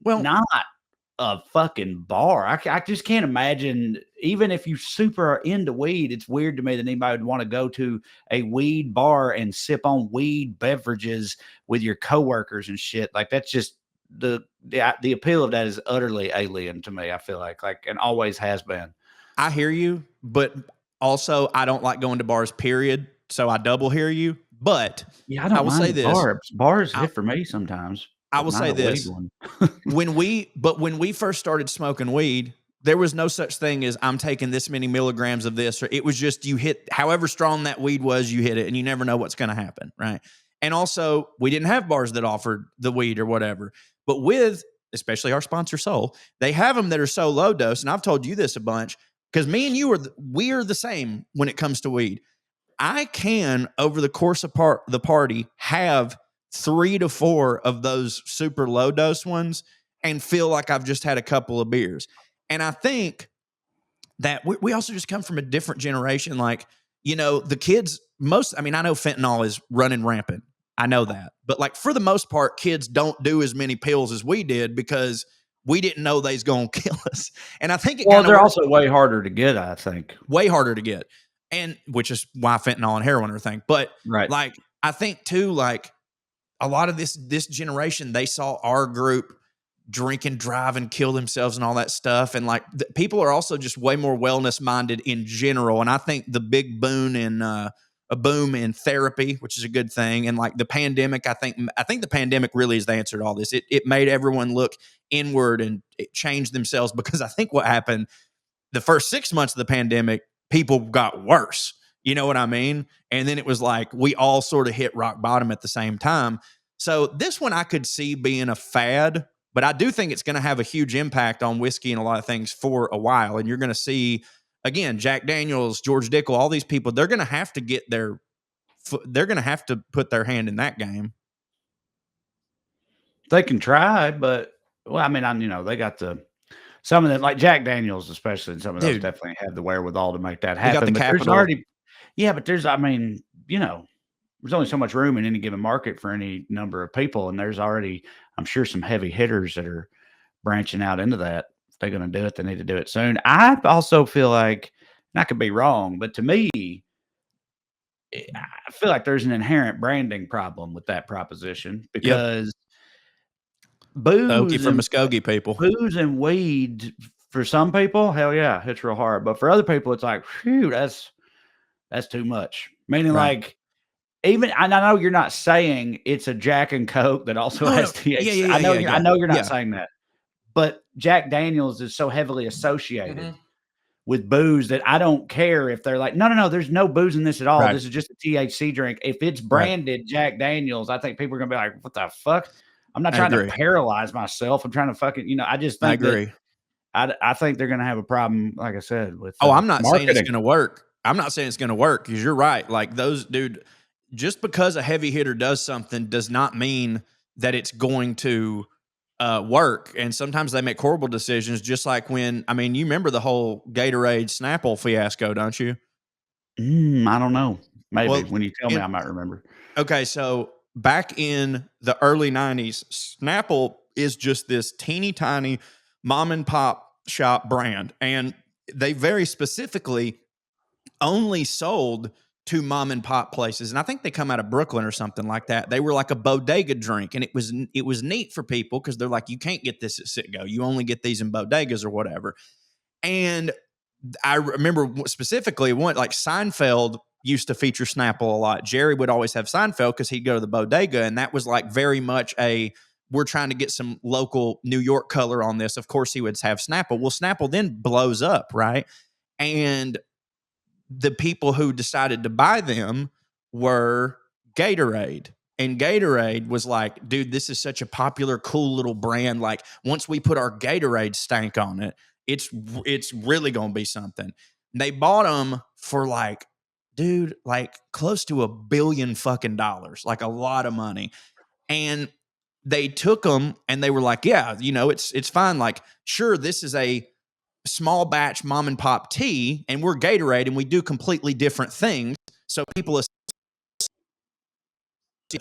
not a fucking bar. I just can't imagine, even if you super are into weed, it's weird to me that anybody would want to go to a weed bar and sip on weed beverages with your coworkers and shit. Like that's just the appeal of that is utterly alien to me. I feel like and always has been. I hear you, but also I don't like going to bars, period. So I double hear you. But I will say this: bars hit for me sometimes. I will say this: when we first started smoking weed, there was no such thing as I'm taking this many milligrams of this, or it was just you hit however strong that weed was, you hit it, and you never know what's going to happen, right? And also, we didn't have bars that offered the weed or whatever. But with, especially our sponsor Soul, they have them that are so low dose, and I've told you this a bunch, because me and you we're the same when it comes to weed. I can, over the course of the party, have 3 to 4 of those super low dose ones and feel like I've just had a couple of beers. And I think that we also just come from a different generation. Like, the kids, I know fentanyl is running rampant. I know that. But like for the most part, kids don't do as many pills as we did because we didn't know they's going to kill us. And I think they're also way harder to get, I think. Way harder to get. And which is why fentanyl and heroin are a thing. But I think too, like a lot of this generation, they saw our group drink and drive and kill themselves and all that stuff. And like people are also just way more wellness minded in general. And I think the big boom in therapy, which is a good thing. And like the pandemic, I think the pandemic really is the answer to all this. It made everyone look inward and it changed themselves, because I think what happened the first 6 months of the pandemic, people got worse. You know what I mean? And then it was like we all sort of hit rock bottom at the same time. So this one I could see being a fad, but I do think it's going to have a huge impact on whiskey and a lot of things for a while. And you're going to see, again, Jack Daniels, George Dickel, all these people, they're going to have to they're going to have to put their hand in that game. They can try, but they got some of them, like Jack Daniels, especially, and some of those definitely have the wherewithal to make that happen. But there's already, but there's only so much room in any given market for any number of people. And there's already, I'm sure, some heavy hitters that are branching out into that. If they're going to do it, they need to do it soon. I also feel like, and I could be wrong, but to me, I feel like there's an inherent branding problem with that proposition, because booze from Muskogee people. Booze and weed for some people, hell yeah, hits real hard. But for other people, it's like, phew, that's too much. Meaning like, even, and I know you're not saying it's a Jack and Coke that also has THC. I know you're not saying that. But Jack Daniels is so heavily associated with booze that I don't care if they're like, no, there's no booze in this at all. This is just a THC drink. If it's branded Jack Daniels, I think people are going to be like, what the fuck? I'm not trying to paralyze myself. I'm trying to fucking, I just think that I think they're going to have a problem, like I said, with I'm not marketing. saying it's going to work. I'm not saying it's going to work because you're right. Like just because a heavy hitter does something does not mean that it's going to work. And sometimes they make horrible decisions, just like you remember the whole Gatorade Snapple fiasco, don't you? I don't know. Maybe when you tell me, I might remember. Okay, so back in the early 90s, Snapple is just this teeny tiny mom and pop shop brand. And they very specifically only sold to mom and pop places. And I think they come out of Brooklyn or something like that. They were like a bodega drink. And it was neat for people because they're like, you can't get this at Sit-Go. You only get these in bodegas or whatever. And I remember specifically one, like Seinfeld used to feature Snapple a lot. Jerry would always have Seinfeld because he'd go to the bodega. And that was like very much we're trying to get some local New York color on this. Of course, he would have Snapple. Well, Snapple then blows up, right? And the people who decided to buy them were Gatorade. And Gatorade was like, dude, this is such a popular, cool little brand. Like, once we put our Gatorade stank on it, it's really going to be something. And they bought them for like, dude, like close to $1 billion fucking dollars, like a lot of money. And they took them and they were like, yeah, it's fine. Like, sure, this is a small batch mom and pop tea and we're Gatorade and we do completely different things. So people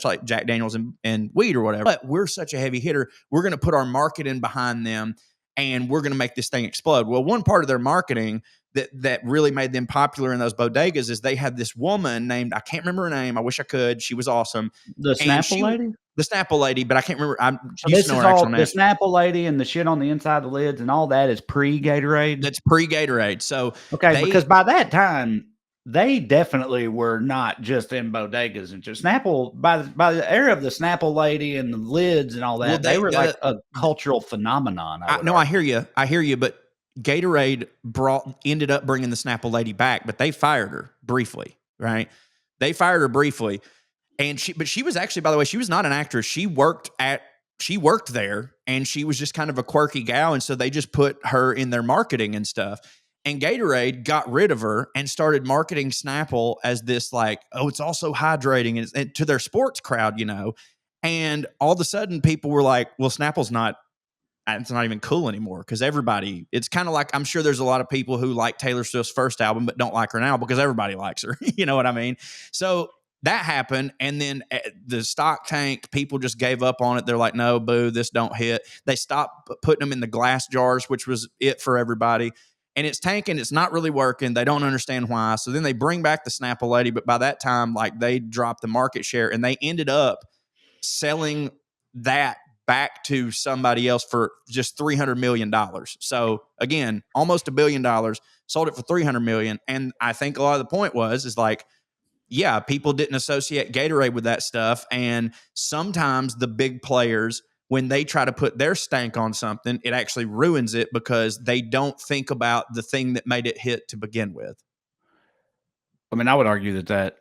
like Jack Daniels and weed or whatever, but we're such a heavy hitter. We're going to put our marketing behind them and we're going to make this thing explode. Well, one part of their marketing that really made them popular in those bodegas is they had this woman named, I can't remember her name. I wish I could. She was awesome. The Snapple lady? The Snapple lady, but I can't remember. So this is all the Snapple lady and the shit on the inside of the lids and all that is pre-Gatorade? That's pre-Gatorade. So because by that time, they definitely were not just in bodegas and just Snapple. By the era of the Snapple lady and the lids and all that, they were like a cultural phenomenon. I hear you, but Gatorade ended up bringing the Snapple lady back, but they fired her briefly, right? They fired her briefly. And she was actually, by the way, she was not an actress. She worked there and she was just kind of a quirky gal. And so they just put her in their marketing and stuff. And Gatorade got rid of her and started marketing Snapple as this like, oh, it's also hydrating and to their sports crowd, And all of a sudden people were like, well, Snapple's not even cool anymore because it's kind of like, I'm sure there's a lot of people who like Taylor Swift's first album but don't like her now because everybody likes her. You know what I mean? So that happened, and then the stock tanked. People just gave up on it. They're like, no, boo, this don't hit. They stopped putting them in the glass jars, which was it for everybody. And it's tanking. It's not really working. They don't understand why. So then they bring back the Snapple lady, but by that time, like they dropped the market share, and they ended up selling that back to somebody else for just $300 million. So again, almost $1 billion, sold it for $300 million. And I think a lot of the point is like, yeah, people didn't associate Gatorade with that stuff. And sometimes the big players, when they try to put their stank on something, it actually ruins it because they don't think about the thing that made it hit to begin with. I mean, I would argue that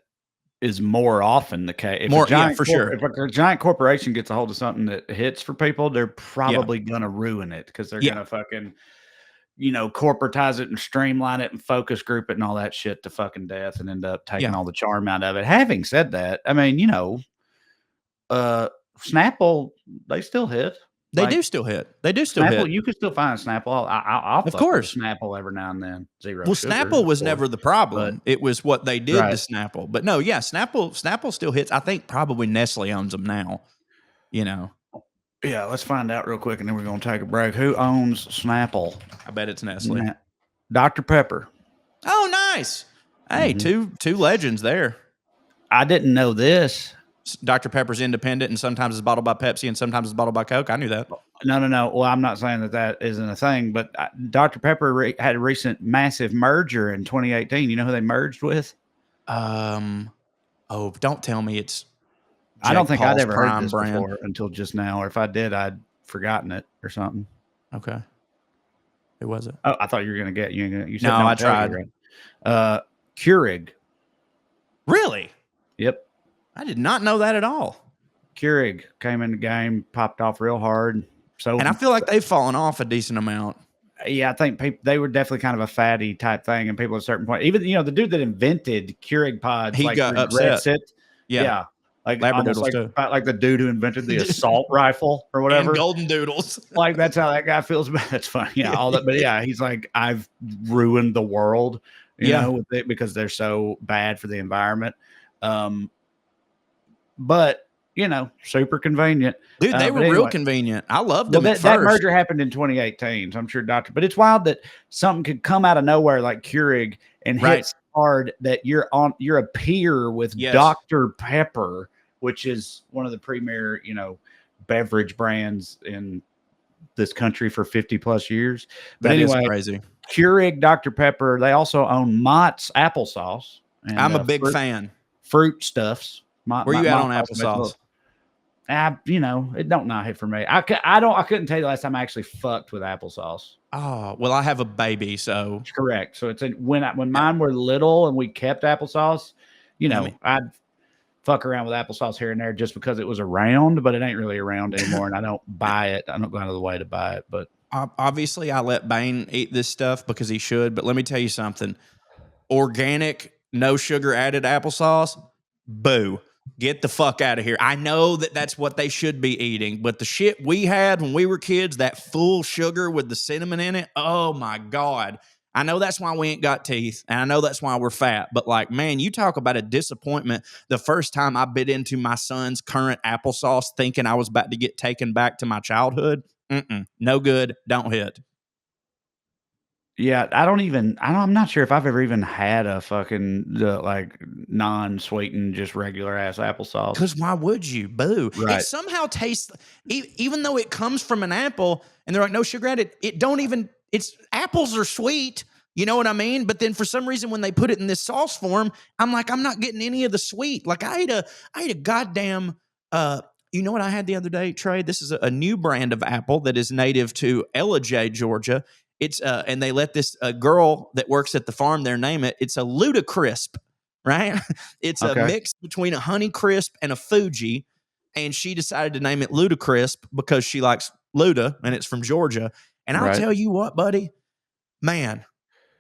is more often the case. Sure. If a giant corporation gets a hold of something that hits for people, they're probably going to ruin it because they're going to fucking, corporatize it and streamline it and focus group it and all that shit to fucking death and end up taking all the charm out of it. Having said that, I mean, Snapple, they still hit. They do still hit. Snapple, you can still find Snapple. I'll of course Snapple every now and then. Zero. Well, sugar, Snapple was never the problem. It was what they did to Snapple. But no, Snapple still hits. I think probably Nestle owns them now. Yeah, let's find out real quick, and then we're going to take a break. Who owns Snapple? I bet it's Nestle. Dr. Pepper. Oh, nice. Hey, two legends there. I didn't know this. Dr. Pepper's independent, and sometimes it's bottled by Pepsi, and sometimes it's bottled by Coke. I knew that. No. Well, I'm not saying that isn't a thing, but Dr. Pepper had a recent massive merger in 2018. You know who they merged with? Oh, don't tell me it's Jake I don't think Paul's I'd ever heard this before until just now, or if I did, I'd forgotten it or something. Okay. Who was it? Oh, I thought you were going to get you said no, I tried. Right? Keurig. Really? Yep. I did not know that at all. Keurig came in the game, popped off real hard. So, and I feel like they've fallen off a decent amount. Yeah, I think they were definitely kind of a fatty type thing, and people at a certain point, even the dude that invented Keurig pods, He like got regrets upset. it. Yeah, like almost Labradoodles like too. like the dude who invented the assault rifle or whatever. And golden doodles. Like that's how that guy feels. That's funny. Yeah, all that. But yeah, he's like, I've ruined the world, you know, with it because they're so bad for the environment. But super convenient. Dude, they were real convenient. I loved them at first. That merger happened in 2018, so I'm sure but it's wild that something could come out of nowhere like Keurig and hit hard that you're a peer with Dr. Pepper, which is one of the premier, beverage brands in this country for 50 plus years. But anyway, is crazy. Keurig, Dr. Pepper, they also own Mott's applesauce. And, I'm a big fan. Fruit stuffs. Where you at on applesauce? It don't not hit for me. I couldn't tell you the last time I actually fucked with applesauce. Oh, well, I have a baby, so correct. So it's when mine were little and we kept applesauce, I'd fuck around with applesauce here and there just because it was around, but it ain't really around anymore, and I don't buy it. I don't go out of the way to buy it, but obviously I let Bane eat this stuff because he should. But let me tell you something: organic, no sugar added applesauce, boo. Get the fuck out of here. I know that that's what they should be eating, but the shit we had when we were kids, that full sugar with the cinnamon in it, oh my God. I know that's why we ain't got teeth, and I know that's why we're fat, but like, man, you talk about a disappointment. The first time I bit into my son's current applesauce thinking I was about to get taken back to my childhood, no good, don't hit. Yeah, I'm not sure if I've ever even had a fucking like non-sweetened, just regular ass applesauce. Because why would you? Boo. Right. It somehow tastes, even though it comes from an apple and they're like, no sugar added, apples are sweet. You know what I mean? But then for some reason, when they put it in this sauce form, I'm like, I'm not getting any of the sweet. Like I ate a goddamn, you know what I had the other day, Trae? This is a new brand of apple that is native to Ellijay, Georgia. It's and they let this girl that works at the farm there name it. It's a Ludacrisp, right? It's a mix between a Honeycrisp and a Fuji, and she decided to name it Ludacrisp because she likes Luda and it's from Georgia. And I'll tell you what, buddy, man,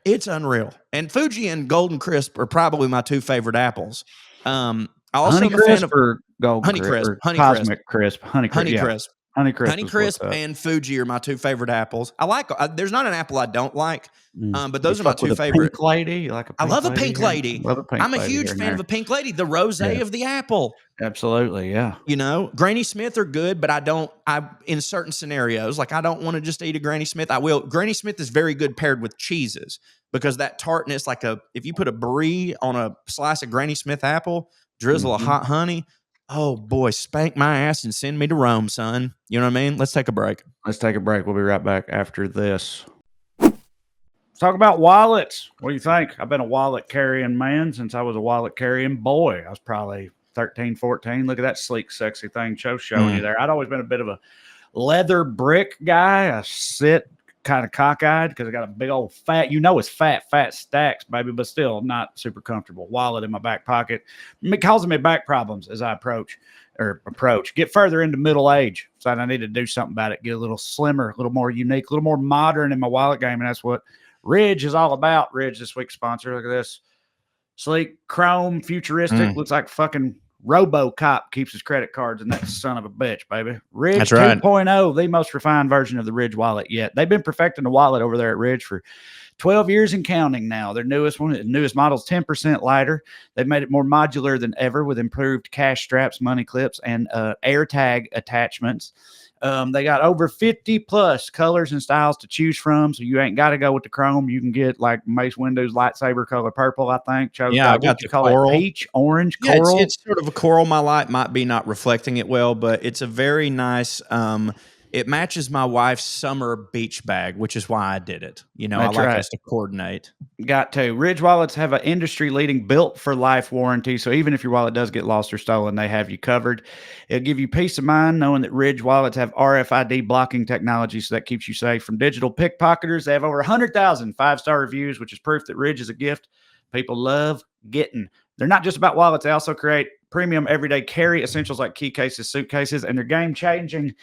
it's unreal. And Fuji and Golden Crisp are probably my two favorite apples. I also am a fan of Honeycrisp, Cosmic Crisp, Honeycrisp. Honeycrisp and Fuji are my two favorite apples. I like. There's not an apple I don't like, but those are my two favorite. Pink lady, you like a pink I love lady a pink lady. I'm a huge fan of a pink lady. The rosé of the apple. Absolutely, yeah. Granny Smith are good, but I in certain scenarios, like I don't want to just eat a Granny Smith. I will. Granny Smith is very good paired with cheeses because that tartness, like if you put a brie on a slice of Granny Smith apple, drizzle of hot honey. Oh, boy, spank my ass and send me to Rome, son. You know what I mean? Let's take a break. We'll be right back after this. Let's talk about wallets. What do you think? I've been a wallet carrying man since I was a wallet carrying boy. I was probably 13, 14. Look at that sleek, sexy thing showing you there. I'd always been a bit of a leather brick guy. I sit kind of cockeyed because I got a big old fat, it's fat stacks, baby, but still not super comfortable. Wallet in my back pocket. It causing me back problems as I approach, get further into middle age. So I need to do something about it, get a little slimmer, a little more unique, a little more modern in my wallet game. And that's what Ridge is all about. Ridge, this week's sponsor. Look at this. Sleek, chrome, futuristic, looks like fucking RoboCop keeps his credit cards in that son of a bitch, baby. Ridge 2.0, the most refined version of the Ridge wallet yet. They've been perfecting the wallet over there at Ridge for 12 years and counting now. Their newest model is 10% lighter. They've made it more modular than ever with improved cash straps, money clips, and AirTag attachments. They got over 50 plus colors and styles to choose from, so you ain't got to go with the chrome. You can get like Mace Windu's lightsaber color purple, I think. I got the coral. Peach, orange, coral. It's sort of a coral. My light might be not reflecting it well, but it's a very nice it matches my wife's summer beach bag, which is why I did it. I like us to coordinate. Got to. Ridge wallets have an industry-leading built-for-life warranty, so even if your wallet does get lost or stolen, they have you covered. It'll give you peace of mind knowing that Ridge wallets have RFID blocking technology, so that keeps you safe from digital pickpocketers. They have over 100,000 five-star reviews, which is proof that Ridge is a gift people love getting. They're not just about wallets. They also create premium everyday carry essentials like key cases, suitcases, and their game-changing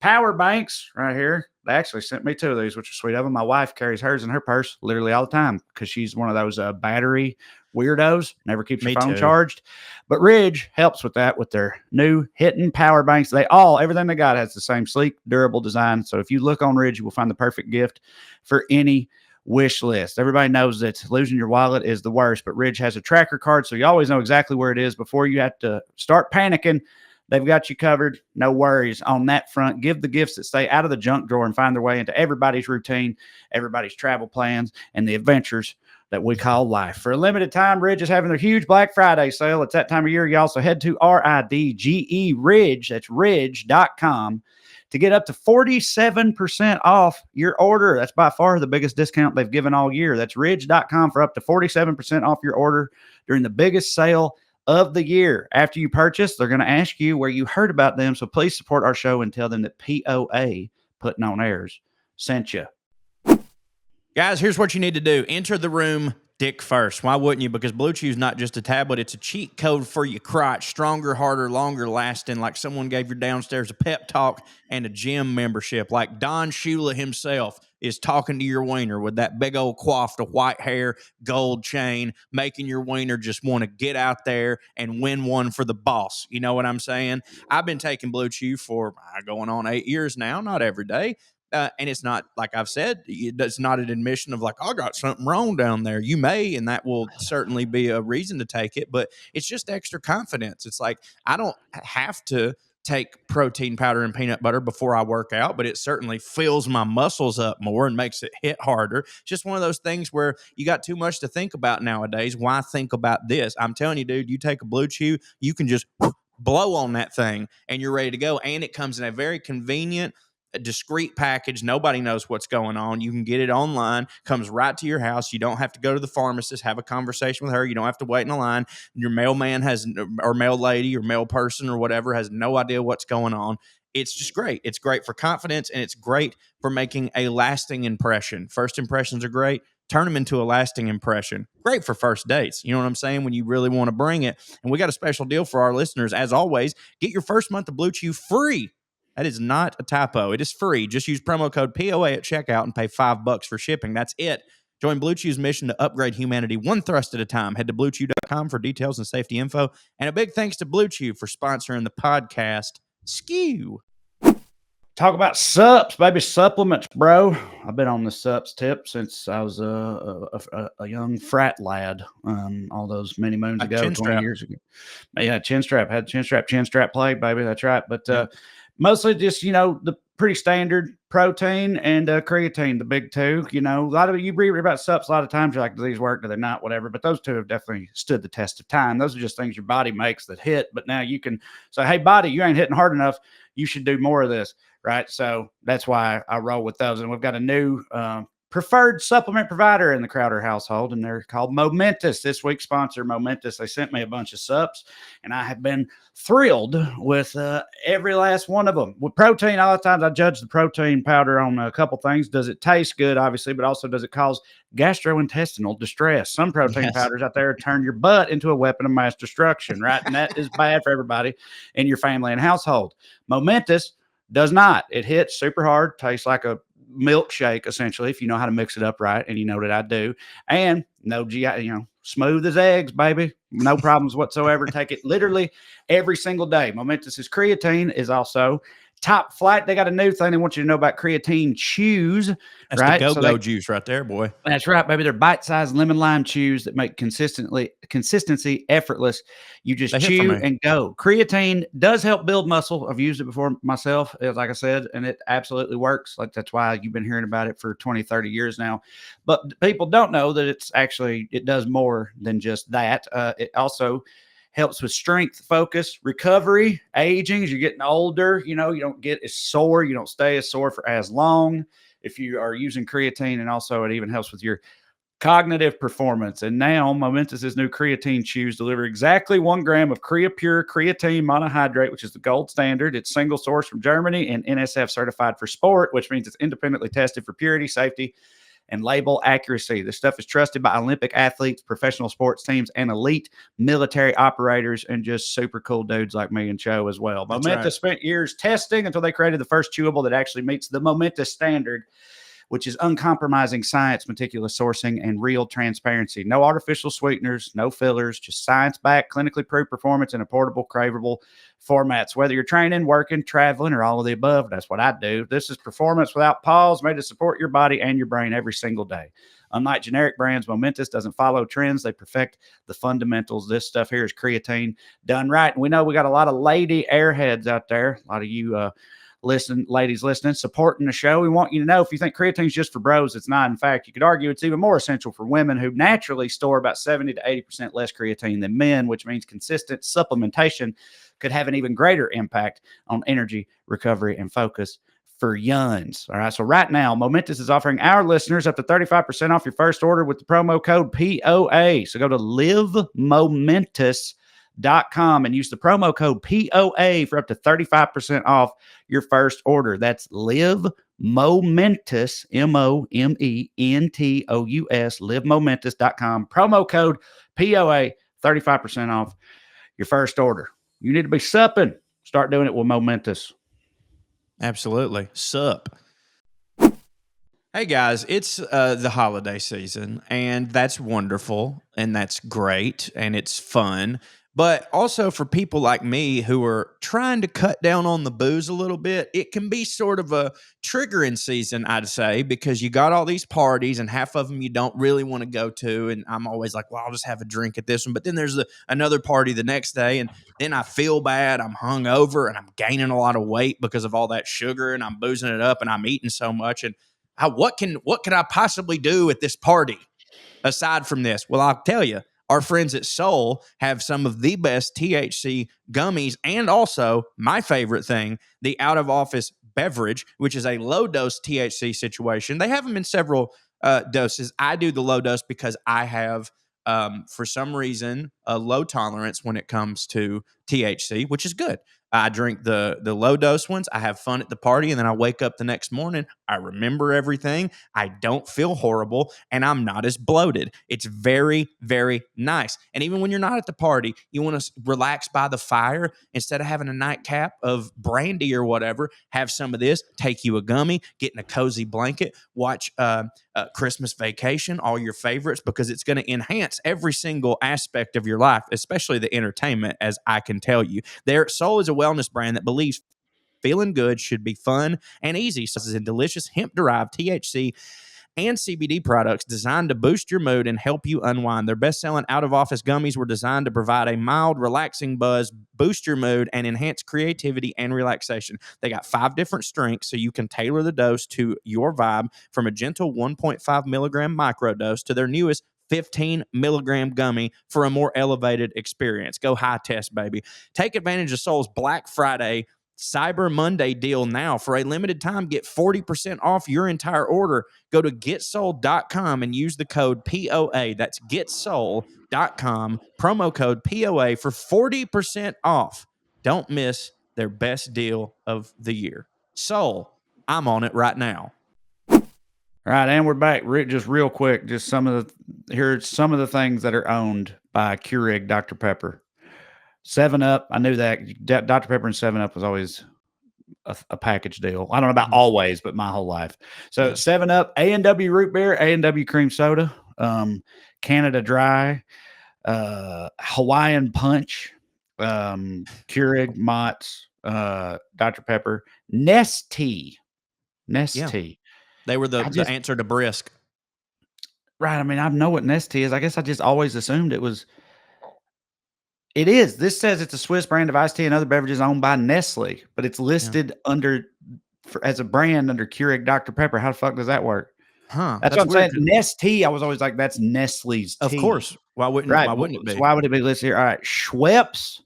power banks right here. They actually sent me 2 of these, which is sweet of them. My wife carries hers in her purse literally all the time because she's one of those battery weirdos, never keeps her phone charged. But Ridge helps with that with their new Hitton power banks. Everything they got has the same sleek, durable design. So if you look on Ridge, you will find the perfect gift for any wish list. Everybody knows that losing your wallet is the worst, but Ridge has a tracker card, so you always know exactly where it is before you have to start panicking. They've got you covered. No worries on that front. Give the gifts that stay out of the junk drawer and find their way into everybody's routine, everybody's travel plans, and the adventures that we call life. For a limited time, Ridge is having their huge Black Friday sale. It's that time of year. You also head to RIDGE Ridge. That's ridge.com to get up to 47% off your order. That's by far the biggest discount they've given all year. That's ridge.com for up to 47% off your order during the biggest sale of the year. After you purchase, they're going to ask you where you heard about them. So please support our show and tell them that POA, Puttin on Airs, sent you. Guys, here's what you need to do. Enter the room dick first. Why wouldn't you? Because Blue Chew's not just a tablet. It's a cheat code for your crotch. Stronger, harder, longer lasting. Like someone gave your downstairs a pep talk and a gym membership. Like Don Shula himself is talking to your wiener with that big old coiffed of white hair, gold chain, making your wiener just want to get out there and win one for the boss. You know what I'm saying? I've been taking Blue Chew for going on 8 years now, not every day. And it's not, like I've said, it's not an admission of like, I got something wrong down there. You may, and that will certainly be a reason to take it, but it's just extra confidence. It's like, I don't have to take protein powder and peanut butter before I work out, but it certainly fills my muscles up more and makes it hit harder. It's just one of those things where you got too much to think about nowadays. Why think about this? I'm telling you, dude, you take a Blue Chew, you can just blow on that thing and you're ready to go. And it comes in a very convenient, a discreet package. Nobody knows what's going on. You can get it online, comes right to your house. You don't have to go to the pharmacist, have a conversation with her. You don't have to wait in a line. Your mailman or mail lady or mail person or whatever has no idea what's going on. It's just great. It's great for confidence, and it's great for making a lasting impression. First impressions are great. Turn them into a lasting impression. Great for first dates. You know what I'm saying? When you really want to bring it. And we got a special deal for our listeners. As always, get your first month of Blue Chew free. That is not a typo. It is free. Just use promo code POA at checkout and pay $5 for shipping. That's it. Join Blue Chew's mission to upgrade humanity one thrust at a time. Head to bluechew.com for details and safety info. And a big thanks to Blue Chew for sponsoring the podcast. Skew. Talk about sups, baby, supplements, bro. I've been on the sups tip since I was a young frat lad, all those many moons ago, 20 years ago. Yeah, chin strap. Had chin strap play, baby. That's right. But mostly just, the pretty standard protein and creatine, the big two. A lot of you read about sups a lot of times. You're like, do these work? Do they not? Whatever. But those two have definitely stood the test of time. Those are just things your body makes that hit. But now you can say, hey, body, you ain't hitting hard enough. You should do more of this. Right. So that's why I roll with those. And we've got a new preferred supplement provider in the Crowder household, and they're called Momentous. This week's sponsor, Momentous. They sent me a bunch of sups, and I have been thrilled with every last one of them. With protein, a lot of times I judge the protein powder on a couple things. Does it taste good, obviously, but also does it cause gastrointestinal distress? Some protein powders out there turn your butt into a weapon of mass destruction, right? And that is bad for everybody in your family and household. Momentous does not. It hits super hard, tastes like a milkshake, essentially, if you know how to mix it up right, and you know that I do. And no GI, smooth as eggs, baby. No problems whatsoever. Take it literally every single day. Momentous's creatine is also top flight. They got a new thing they want you to know about creatine chews. That's right? The go-go juice right there, boy. That's right, baby. They're bite-sized lemon lime chews that make consistency effortless. You just chew and go. Creatine does help build muscle. I've used it before myself, like I said, and it absolutely works. Like that's why you've been hearing about it for 20, 30 years now. But people don't know that it does more than just that. It also helps with strength, focus, recovery, aging. As you're getting older, you don't get as sore. You don't stay as sore for as long if you are using creatine. And also it even helps with your cognitive performance. And now Momentous's new creatine chews deliver exactly 1 gram of CreaPure creatine monohydrate, which is the gold standard. It's single source from Germany and NSF certified for sport, which means it's independently tested for purity, safety, and label accuracy. This stuff is trusted by Olympic athletes, professional sports teams, and elite military operators, and just super cool dudes like me and Cho as well. Momentous spent years testing until they created the first chewable that actually meets the Momentous standard, which is uncompromising science, meticulous sourcing, and real transparency. No artificial sweeteners, no fillers, just science-backed, clinically proved performance in a portable, craveable formats. Whether you're training, working, traveling, or all of the above, that's what I do. This is performance without pause, made to support your body and your brain every single day. Unlike generic brands, Momentous doesn't follow trends. They perfect the fundamentals. This stuff here is creatine done right. And we know we got a lot of lady airheads out there, a lot of you ladies listening, supporting the show. We want you to know, if you think creatine is just for bros, it's not. In fact, you could argue it's even more essential for women who naturally store about 70 to 80% less creatine than men, which means consistent supplementation could have an even greater impact on energy, recovery, and focus for yuns. All right. So right now, Momentous is offering our listeners up to 35% off your first order with the promo code POA. So go to livemomentous.com and use the promo code POA for up to 35% off your first order. That's Live Momentous, Momentos, livemomentous.com. Promo code POA, 35% off your first order. You need to be supping. Start doing it with Momentous. Absolutely. Sup. Hey guys, it's the holiday season, and that's wonderful, and that's great, and it's fun. But also for people like me who are trying to cut down on the booze a little bit, it can be sort of a triggering season, I'd say, because you got all these parties and half of them you don't really want to go to. And I'm always like, well, I'll just have a drink at this one. But then there's another party the next day, and then I feel bad. I'm hungover and I'm gaining a lot of weight because of all that sugar, and I'm boozing it up and I'm eating so much. And what can I possibly do at this party aside from this? Well, I'll tell you. Our friends at Soul have some of the best THC gummies, and also my favorite thing, the out-of-office beverage, which is a low-dose THC situation. They have them in several doses. I do the low dose because I have, for some reason, a low tolerance when it comes to THC, which is good. I drink the low dose ones. I have fun at the party, and then I wake up the next morning. I remember everything. I don't feel horrible, and I'm not as bloated. It's very, very nice. And even when you're not at the party, you want to relax by the fire. Instead of having a nightcap of brandy or whatever, have some of this, take you a gummy, get in a cozy blanket, watch Christmas Vacation, all your favorites, because it's going to enhance every single aspect of your life, especially the entertainment, as I can tell you. Their Soul is a wellness brand that believes feeling good should be fun and easy. So this is a delicious hemp-derived THC and CBD products designed to boost your mood and help you unwind. Their best-selling out-of-office gummies were designed to provide a mild, relaxing buzz, boost your mood, and enhance creativity and relaxation. They got 5 different strengths, so you can tailor the dose to your vibe, from a gentle 1.5 milligram microdose to their newest 15 milligram gummy for a more elevated experience. Go high test, baby. Take advantage of Soul's Black Friday Cyber Monday deal now. For a limited time, get 40% off your entire order. Go to getsoul.com and use the code POA. That's getsoul.com, promo code POA for 40% off. Don't miss their best deal of the year. Soul, I'm on it right now. All right, and we're back. Just real quick, here's some of the things that are owned by Keurig Dr. Pepper. 7-Up, I knew that. Dr. Pepper and 7-Up was always a package deal. I don't know about always, but my whole life. So 7-Up, A&W root beer, A&W cream soda, Canada Dry, Hawaiian Punch, Keurig, Mott's, Dr. Pepper, Nestle. Yeah. They were the answer to Brisk. Right. I mean, I know what Nestle is. I guess I just always assumed it was. It is. This says it's a Swiss brand of iced tea and other beverages owned by Nestle, but it's listed as a brand under Keurig Dr. Pepper. How the fuck does that work? That's what I'm saying. Nestle, I was always like, that's Nestle's tea. Of course. Why wouldn't it be? So why would it be listed here? All right. Schweppes,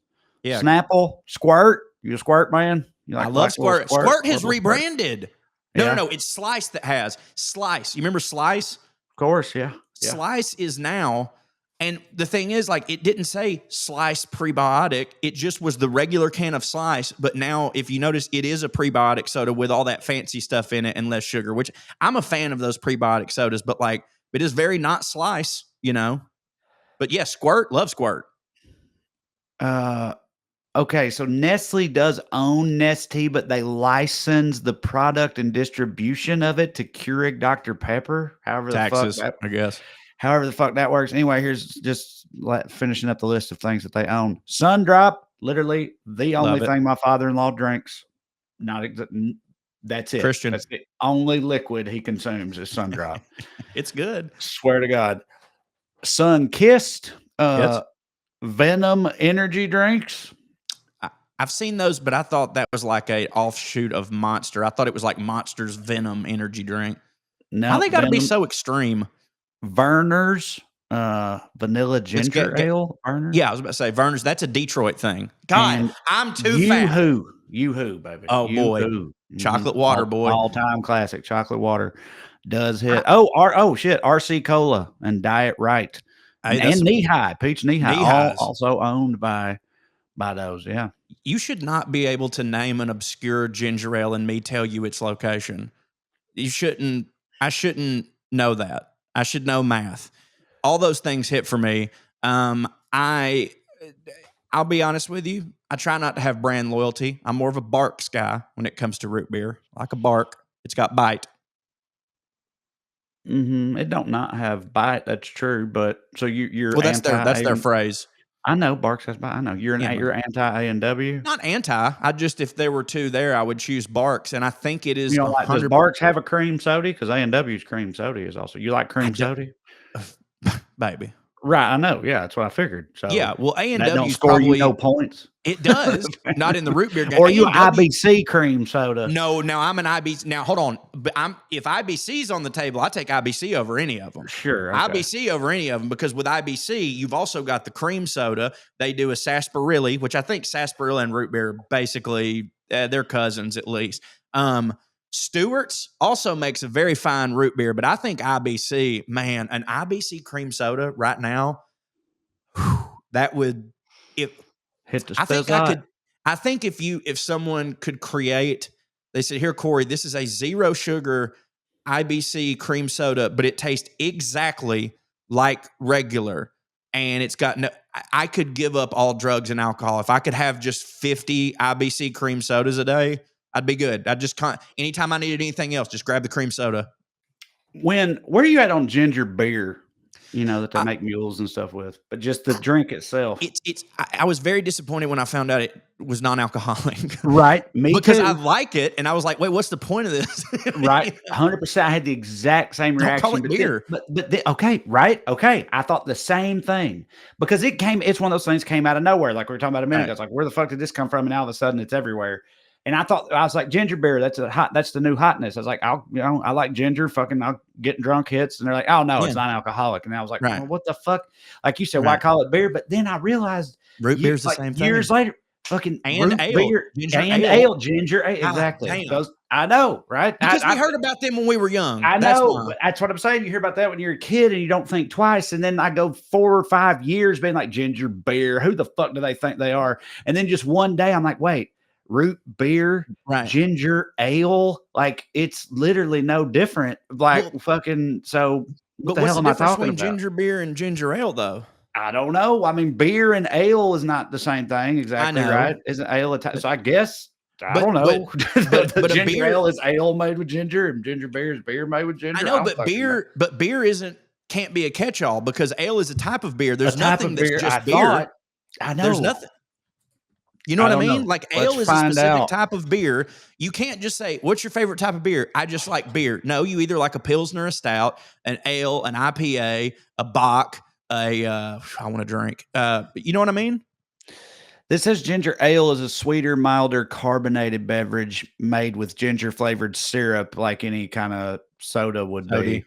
Snapple, Squirt. You a Squirt man? I love Squirt. Squirt has rebranded. No. It's Slice that has. Slice. You remember Slice? Of course, yeah. Slice is now And the thing is, like, it didn't say Slice prebiotic. It just was the regular can of Slice. But now, if you notice, it is a prebiotic soda with all that fancy stuff in it and less sugar, which I'm a fan of those prebiotic sodas, but like, it is very not Slice, But yeah, Squirt, love Squirt. Okay, so Nestle does own Nestea, but they license the product and distribution of it to Keurig Dr. Pepper. Taxes, I guess. However the fuck that works. Anyway, here's just finishing up the list of things that they own. Sundrop, literally the only thing my father-in-law drinks. That's it. Christian. That's the only liquid he consumes is Sundrop. It's good. Swear to God. Sun-Kissed, Yes. Venom energy drinks. I've seen those, but I thought that was like a offshoot of Monster. I thought it was like Monster's Venom energy drink. No, why they got to be so extreme? Verner's vanilla ginger ale. Verner's? Yeah, I was about to say Verner's. That's a Detroit thing. God, and I'm too fat. Yoo-hoo, baby. Oh, boy. Chocolate water, boy. All-time classic. Chocolate water does hit. RC Cola and Diet Right. And Knee High. Peach Knee High. Also owned by those, yeah. You should not be able to name an obscure ginger ale and me tell you its location. You shouldn't. I shouldn't know that. I should know math. All those things hit for me. I'll be honest with you. I try not to have brand loyalty. I'm more of a Barks guy when it comes to root beer. Like a bark. It's got bite. It don't not have bite. That's true. But so you're that's their phrase. I know Barks has bite. I know you're anti A&W. Not anti. If there were two there, I would choose Barks, and I think it is. Does Barks have a cream soda? Because A&W's cream soda is also. You like cream soda, baby? Right, I know. Yeah, that's what I figured. So yeah, well, A&W don't score you no points. It does. Not in the root beer game. Or you IBC cream soda. No, I'm an IBC. Now, hold on. But if IBC's on the table, I take IBC over any of them. Sure. Okay. IBC over any of them, because with IBC, you've also got the cream soda. They do a sarsaparilla, which I think sarsaparilla and root beer are basically, they're cousins at least. Stewart's also makes a very fine root beer, but I think IBC, man, an IBC cream soda right now, that would, if hit the I think if someone could create, they said, here, Corey, this is a 0 sugar IBC cream soda, but it tastes exactly like regular. And it's got I could give up all drugs and alcohol. If I could have just 50 IBC cream sodas a day, I'd be good. I'd just anytime I needed anything else, just grab the cream soda. Where are you at on ginger beer? That they make mules and stuff with, but just the drink itself. I was very disappointed when I found out it was non-alcoholic. Right. Me because too. I like it. And I was like, wait, what's the point of this? Right. 100%. I had the exact same reaction. Don't call it beer. Okay. Right. Okay. I thought the same thing because it's one of those things came out of nowhere. Like we were talking about a minute ago. It's like, where the fuck did this come from? And all of a sudden it's everywhere. And I was like, ginger beer, that's the new hotness. I was like, I like ginger, I'll get drunk hits. And they're like, oh no, it's not alcoholic. And I was like, well, what the fuck? Like you said, why call it beer? But then I realized root beer's the same thing. Years later, fucking and ale. Beer, ginger ale. Ginger ale. Exactly. I know, right? Because we heard about them when we were young. I know. That's what I'm saying. You hear about that when you're a kid and you don't think twice. And then I go 4 or 5 years being like, ginger beer. Who the fuck do they think they are? And then just one day I'm like, wait. Root beer, ginger ale, like it's literally no different. Like so what the hell am I talking about? Ginger beer and ginger ale, though? I don't know. I mean, beer and ale is not the same thing, exactly, right? Isn't ale so I guess I don't know. But ginger ale is ale made with ginger, and ginger beer is beer made with ginger. I know, but beer can't be a catch-all because ale is a type of beer. There's nothing that's just beer. I know. There's nothing. You know what I mean? Like ale is a specific type of beer. You can't just say, what's your favorite type of beer? I just like beer. No, you either like a Pilsner, a stout, an ale, an IPA, a Bock, I want to drink. You know what I mean? This says ginger ale is a sweeter, milder, carbonated beverage made with ginger-flavored syrup like any kind of soda would be.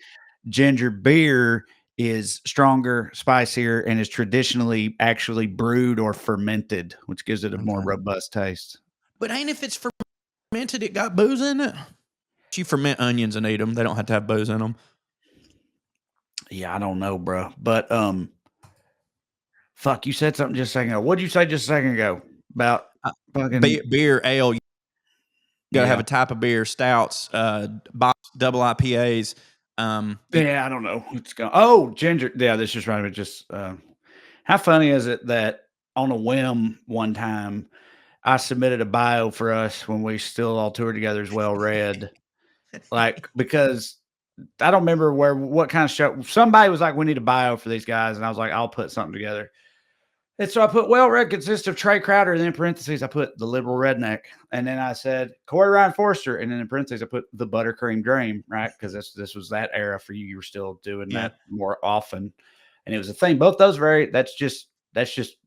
Ginger beer is stronger, spicier, and is traditionally actually brewed or fermented, which gives it a more robust taste. But ain't if it's fermented, it got booze in it? You ferment onions and eat them. They don't have to have booze in them. Yeah, I don't know, bro. But Fuck, you said something just a second ago. What'd you say just a second ago about fucking beer, ale? You gotta have yeah. a type of beer, stouts, box, double IPAs. Yeah, I don't know what's going. Oh, ginger. Yeah, this just reminded me. Just how funny is it that on a whim one time I submitted a bio for us when we still all toured together as Well Read, like because I don't remember what kind of show. Somebody was like, "We need a bio for these guys," and I was like, "I'll put something together." And so I put Well Read consists of Trae Crowder, and then in parentheses I put the liberal redneck, and then I said Corey Ryan Forrester, and then in parentheses I put the buttercream dream, right? Because this was that era for you. You were still doing that more often, and it was a thing. Both those that's just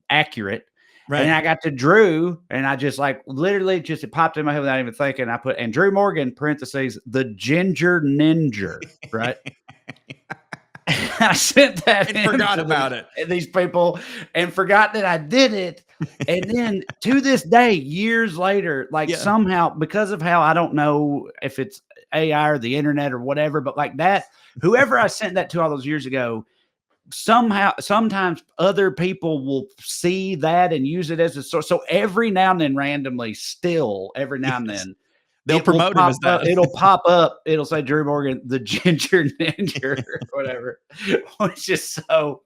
accurate. Right. And then I got to Drew, and I just like literally just it popped in my head without even thinking. I put and Drew Morgan parentheses the ginger ninja, right? I sent that and forgot about it. These people and forgot that I did it. And then to this day, years later, like somehow because of how I don't know if it's AI or the internet or whatever, but like that, whoever I sent that to all those years ago, sometimes other people will see that and use it as a source. So every now and then, randomly, still every now and then, they'll promote him as that. It'll pop up. It'll say Drew Morgan, the ginger ninja or whatever, which is so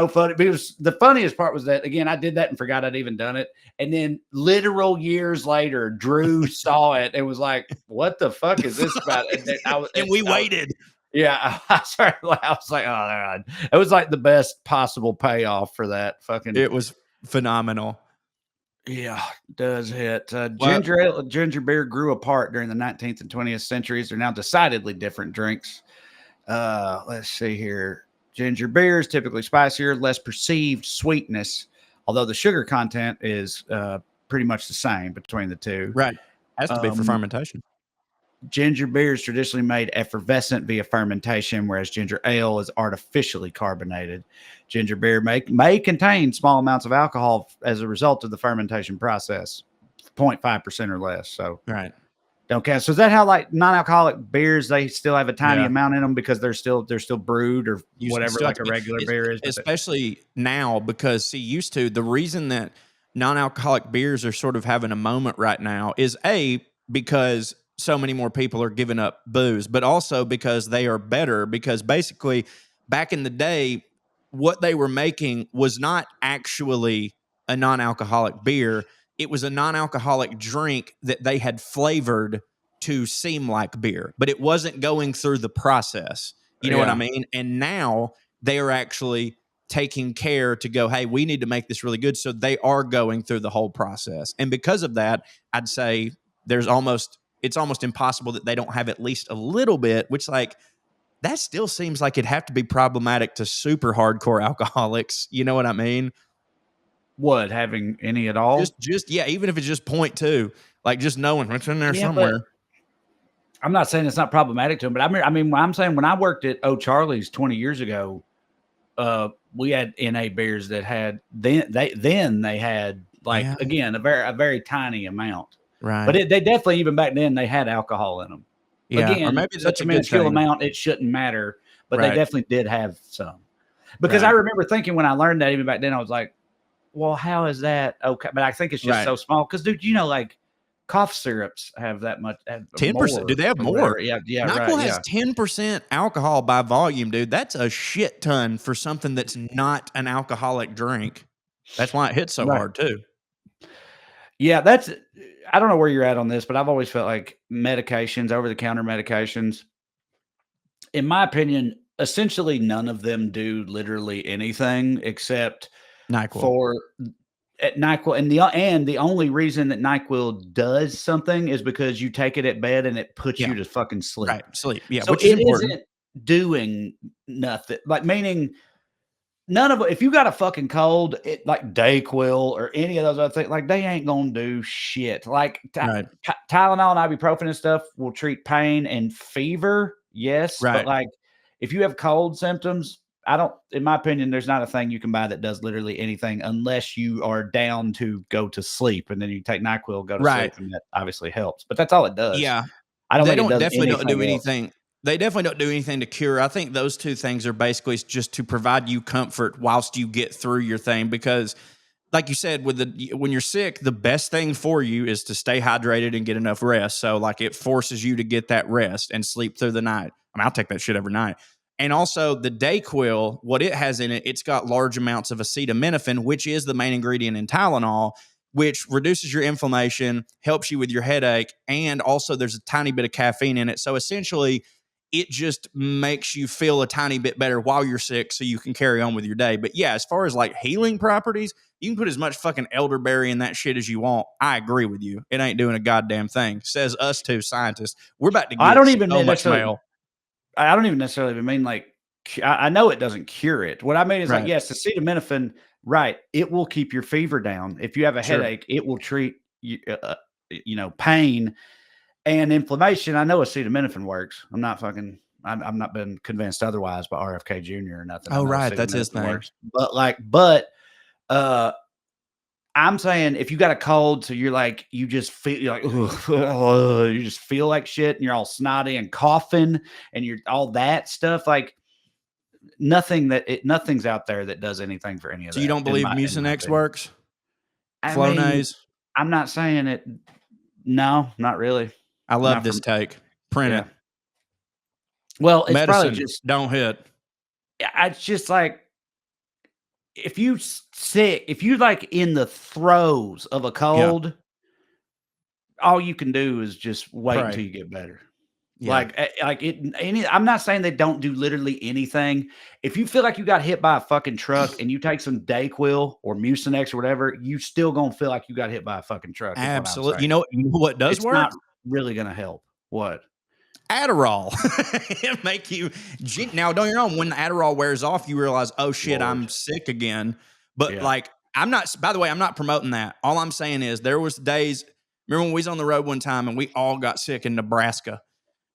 funny. Because the funniest part was that, again, I did that and forgot I'd even done it. And then literal years later, Drew saw it and was like, what the fuck is this about? And we waited. Yeah, I was like, oh, God. It was like the best possible payoff for that. Fucking, it was phenomenal. Yeah, does hit. Ginger beer grew apart during the 19th and 20th centuries. They're now decidedly different drinks. Let's see here. Ginger beer is typically spicier, less perceived sweetness, although the sugar content is pretty much the same between the two. Right. Has to be for fermentation. Ginger beer is traditionally made effervescent via fermentation, whereas ginger ale is artificially carbonated. Ginger beer may contain small amounts of alcohol as a result of the fermentation process, 0.5% or less. So, right. Don't count. So is that how like non-alcoholic beers, they still have a tiny amount in them because they're still brewed or whatever like a regular beer is? Especially now because used to the reason that non-alcoholic beers are sort of having a moment right now is because so many more people are giving up booze, but also because they are better because basically back in the day, what they were making was not actually a non-alcoholic beer. It was a non-alcoholic drink that they had flavored to seem like beer, but it wasn't going through the process. You know what I mean? And now they are actually taking care to go, hey, we need to make this really good. So they are going through the whole process. And because of that, I'd say it's almost impossible that they don't have at least a little bit, which like that still seems like it'd have to be problematic to super hardcore alcoholics. You know what I mean? What, having any at all? Just even if it's just 0.2, like just knowing what's in there somewhere. I'm not saying it's not problematic to them, but I mean, I'm saying when I worked at O'Charlie's 20 years ago, we had NA beers that had they had like again a very tiny amount, right? But they definitely even back then they had alcohol in them. Yeah, again, or maybe such a minuscule amount it shouldn't matter, but they definitely did have some. Because I remember thinking when I learned that even back then, I was like, well, how is that okay? But I think it's just so small. Because, dude, like cough syrups have that much. 10%. Do they have more? Yeah. NyQuil has 10% alcohol by volume, dude. That's a shit ton for something that's not an alcoholic drink. That's why it hits so hard too. Yeah, I don't know where you're at on this, but I've always felt like medications, over-the-counter medications, in my opinion, essentially none of them do literally anything except NyQuil. For NyQuil, and the only reason that NyQuil does something is because you take it at bed and it puts you to fucking sleep. Right, sleep. Yeah, so which is important. Isn't doing nothing. Like meaning none of it. If you got a fucking cold, like Dayquil or any of those other things, like they ain't gonna do shit. Like Tylenol and ibuprofen and stuff will treat pain and fever, yes, but like if you have cold symptoms, in my opinion, there's not a thing you can buy that does literally anything unless you are down to go to sleep, and then you take NyQuil, go to sleep, and that obviously helps. But that's all it does. Yeah, I don't. They don't do anything. They definitely don't do anything to cure. I think those two things are basically just to provide you comfort whilst you get through your thing. Because, like you said, when you're sick, the best thing for you is to stay hydrated and get enough rest. So, like, it forces you to get that rest and sleep through the night. I mean, I'll take that shit every night. And also, the Dayquil, what it has in it, it's got large amounts of acetaminophen, which is the main ingredient in Tylenol, which reduces your inflammation, helps you with your headache, and also there's a tiny bit of caffeine in it. So essentially, it just makes you feel a tiny bit better while you're sick so you can carry on with your day. But yeah, as far as like healing properties, you can put as much fucking elderberry in that shit as you want. I agree with you. It ain't doing a goddamn thing. Says us two scientists. We're about to I get don't even so much necessarily. mail. I don't even necessarily mean like. I know it doesn't cure it. What I mean is like, Right. yes, acetaminophen, right? It will keep your fever down. If you have a Sure. headache, it will treat pain and inflammation. I know acetaminophen works. I'm not been convinced otherwise by RFK Jr. or nothing. Oh, I know right. That's his acetaminophen thing. works. I'm saying if you got a cold, so you just feel like you just feel like shit, and you're all snotty and coughing, and you're all that stuff. Like nothing's out there that does anything for any of that. So you don't believe Mucinex works? Flonase? I'm not saying it. No, not really. I love this take. Print it. Well, it's medicine probably just don't hit. It's just like if you sick, if you like in the throes of a cold, all you can do is just wait until you get better. Yeah. I'm not saying they don't do literally anything. If you feel like you got hit by a fucking truck and you take some Dayquil or Mucinex or whatever, you still gonna feel like you got hit by a fucking truck. Absolutely. You know what does work? It's not really gonna help. What? Adderall. It make you now. Don't you know when the Adderall wears off, you realize, oh shit, I'm sick again. But like, I'm not. By the way, I'm not promoting that. All I'm saying is there was days. Remember when we was on the road one time and we all got sick in Nebraska,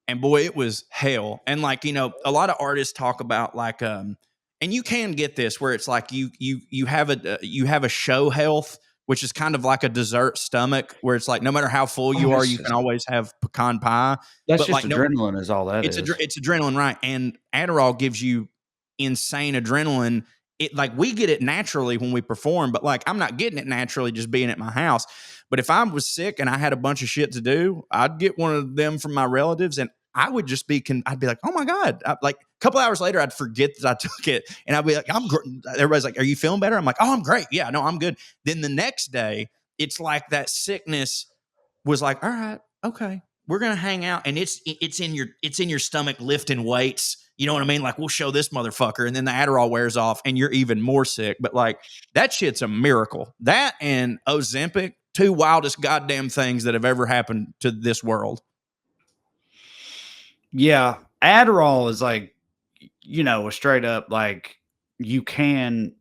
and boy, it was hell. And like, you know, a lot of artists talk about like, and you can get this where it's like you have a show health, which is kind of like a dessert stomach, where it's like no matter how full you are, you can always have pecan pie. That's just adrenaline, is all that is. It's adrenaline, right? And Adderall gives you insane adrenaline. It like we get it naturally when we perform, but like I'm not getting it naturally just being at my house. But if I was sick and I had a bunch of shit to do, I'd get one of them from my relatives, and I would just be, I'd be like, oh my God. Like a couple hours later, I'd forget that I took it. And I'd be like, everybody's like, are you feeling better? I'm like, oh, I'm great. Yeah, no, I'm good. Then the next day, it's like that sickness was like, all right, okay, we're going to hang out. And it's in your stomach lifting weights. You know what I mean? Like, we'll show this motherfucker. And then the Adderall wears off and you're even more sick. But like, that shit's a miracle. That and Ozempic, two wildest goddamn things that have ever happened to this world. Yeah. Adderall is like, a straight up, like, you can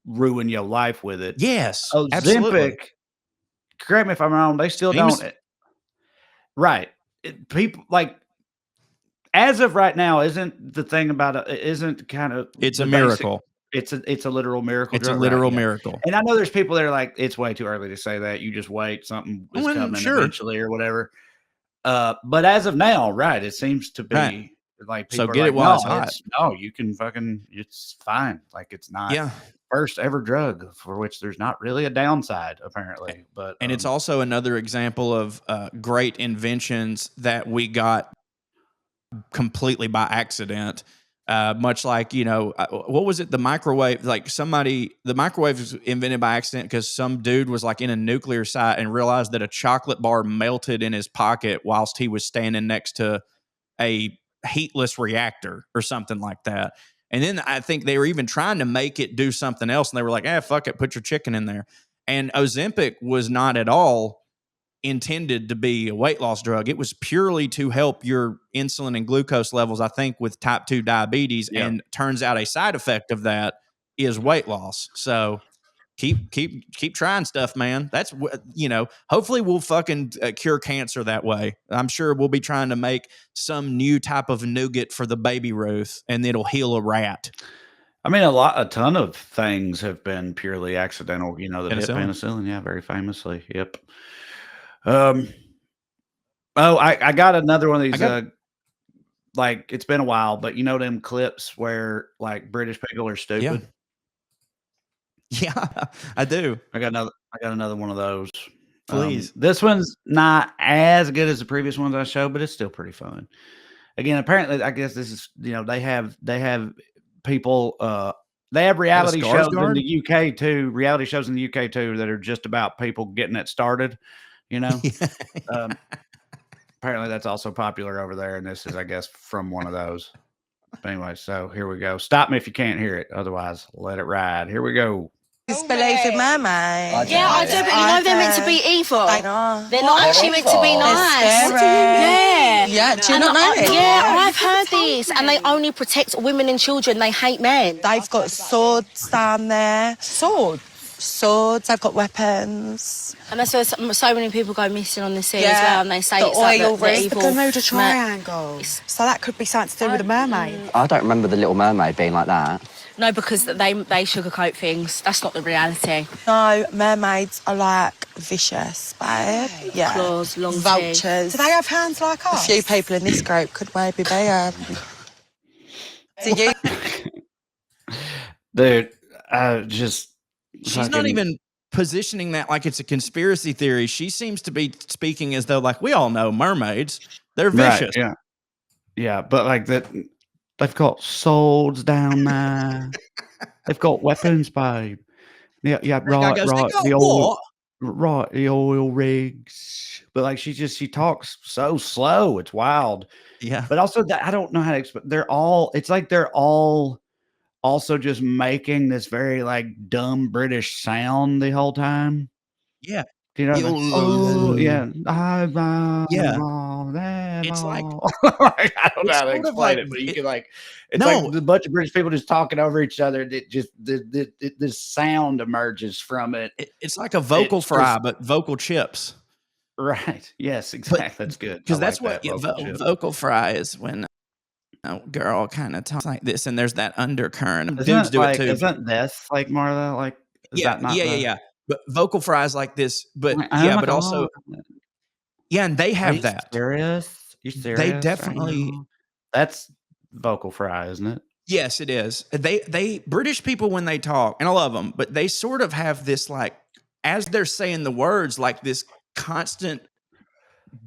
ruin your life with it. Yes. Ozempic, absolutely. Correct me if I'm wrong, they still don't. Right. People like, as of right now, isn't the thing about it, isn't kind of, it's a miracle. It's a literal miracle. It's a literal miracle. And I know there's people that are like, it's way too early to say that. You just wait. Something is coming eventually or whatever. But as of now, right, it seems to be like people so get it while it's hot. No, you can fucking, it's fine. Like it's not first ever drug for which there's not really a downside apparently. But and it's also another example of great inventions that we got completely by accident. Much like, what was it? The microwave, like the microwave was invented by accident because some dude was like in a nuclear site and realized that a chocolate bar melted in his pocket whilst he was standing next to a heatless reactor or something like that. And then I think they were even trying to make it do something else. And they were like, fuck it, put your chicken in there. And Ozempic was not at all intended to be a weight loss drug. It was purely to help your insulin and glucose levels, I think, with type 2 diabetes. Yep. And turns out a side effect of that is weight loss. So keep trying stuff, man. That's, hopefully we'll fucking cure cancer that way. I'm sure we'll be trying to make some new type of nougat for the baby Ruth and it'll heal a rat. I mean, a ton of things have been purely accidental, that hit penicillin. Yeah, very famously. Yep. I got another one of these like it's been a while, but you know them clips where like British people are stupid. Yeah, I do. I got another one of those. Please. This one's not as good as the previous ones I showed, but it's still pretty fun. Again, apparently, I guess this is they have people. They have reality shows in the UK too. Reality shows in the UK too that are just about people getting it started. Apparently, that's also popular over there, and this is, I guess, from one of those. Anyway, so here we go. Stop me if you can't hear it. Otherwise, let it ride. Here we go. Believe in mermaids. Yeah, I do, but you know they're meant to be evil. They're not actually meant to be nice. Yeah, do you not know it? Yeah, I've heard this. And they only protect women and children. They hate men. They've got swords down there. Swords, they've got weapons. And that's where so many people go missing on the sea as well, and they say it's like the evil Bermuda Triangle. So that could be something to do with a mermaid. I don't remember the Little Mermaid being like that. No, because they sugarcoat things. That's not the reality. No, mermaids are like vicious, babe. Yeah. Claws, long vultures. teeth. Do they have hands like us? A few people in this group could maybe be. Do you? Dude, She's not even positioning that like it's a conspiracy theory. She seems to be speaking as though like we all know mermaids. They're vicious. Right, yeah, but like that. They've got swords down there. They've got weapons, babe. Yeah, right. The oil rigs. But like she talks so slow. It's wild. Yeah. But also that I don't know how to explain. It's like they're all also just making this very like dumb British sound the whole time. Yeah. You know, yeah. It's like I don't know how to explain it, but you can like it's like a bunch of British people just talking over each other. That just this sound emerges from it. It's like a vocal fry, but vocal chips. Right. Yes. Exactly. That's good because that's what vocal fry is when a girl kind of talks like this, and there's that undercurrent. Dudes do it too. Isn't this like more of that? Like yeah. But vocal fries like this, but but also, and they have that. Serious? You serious? They definitely. That's vocal fry, isn't it? Yes, it is. They British people when they talk, and I love them, but they sort of have this like as they're saying the words, like this constant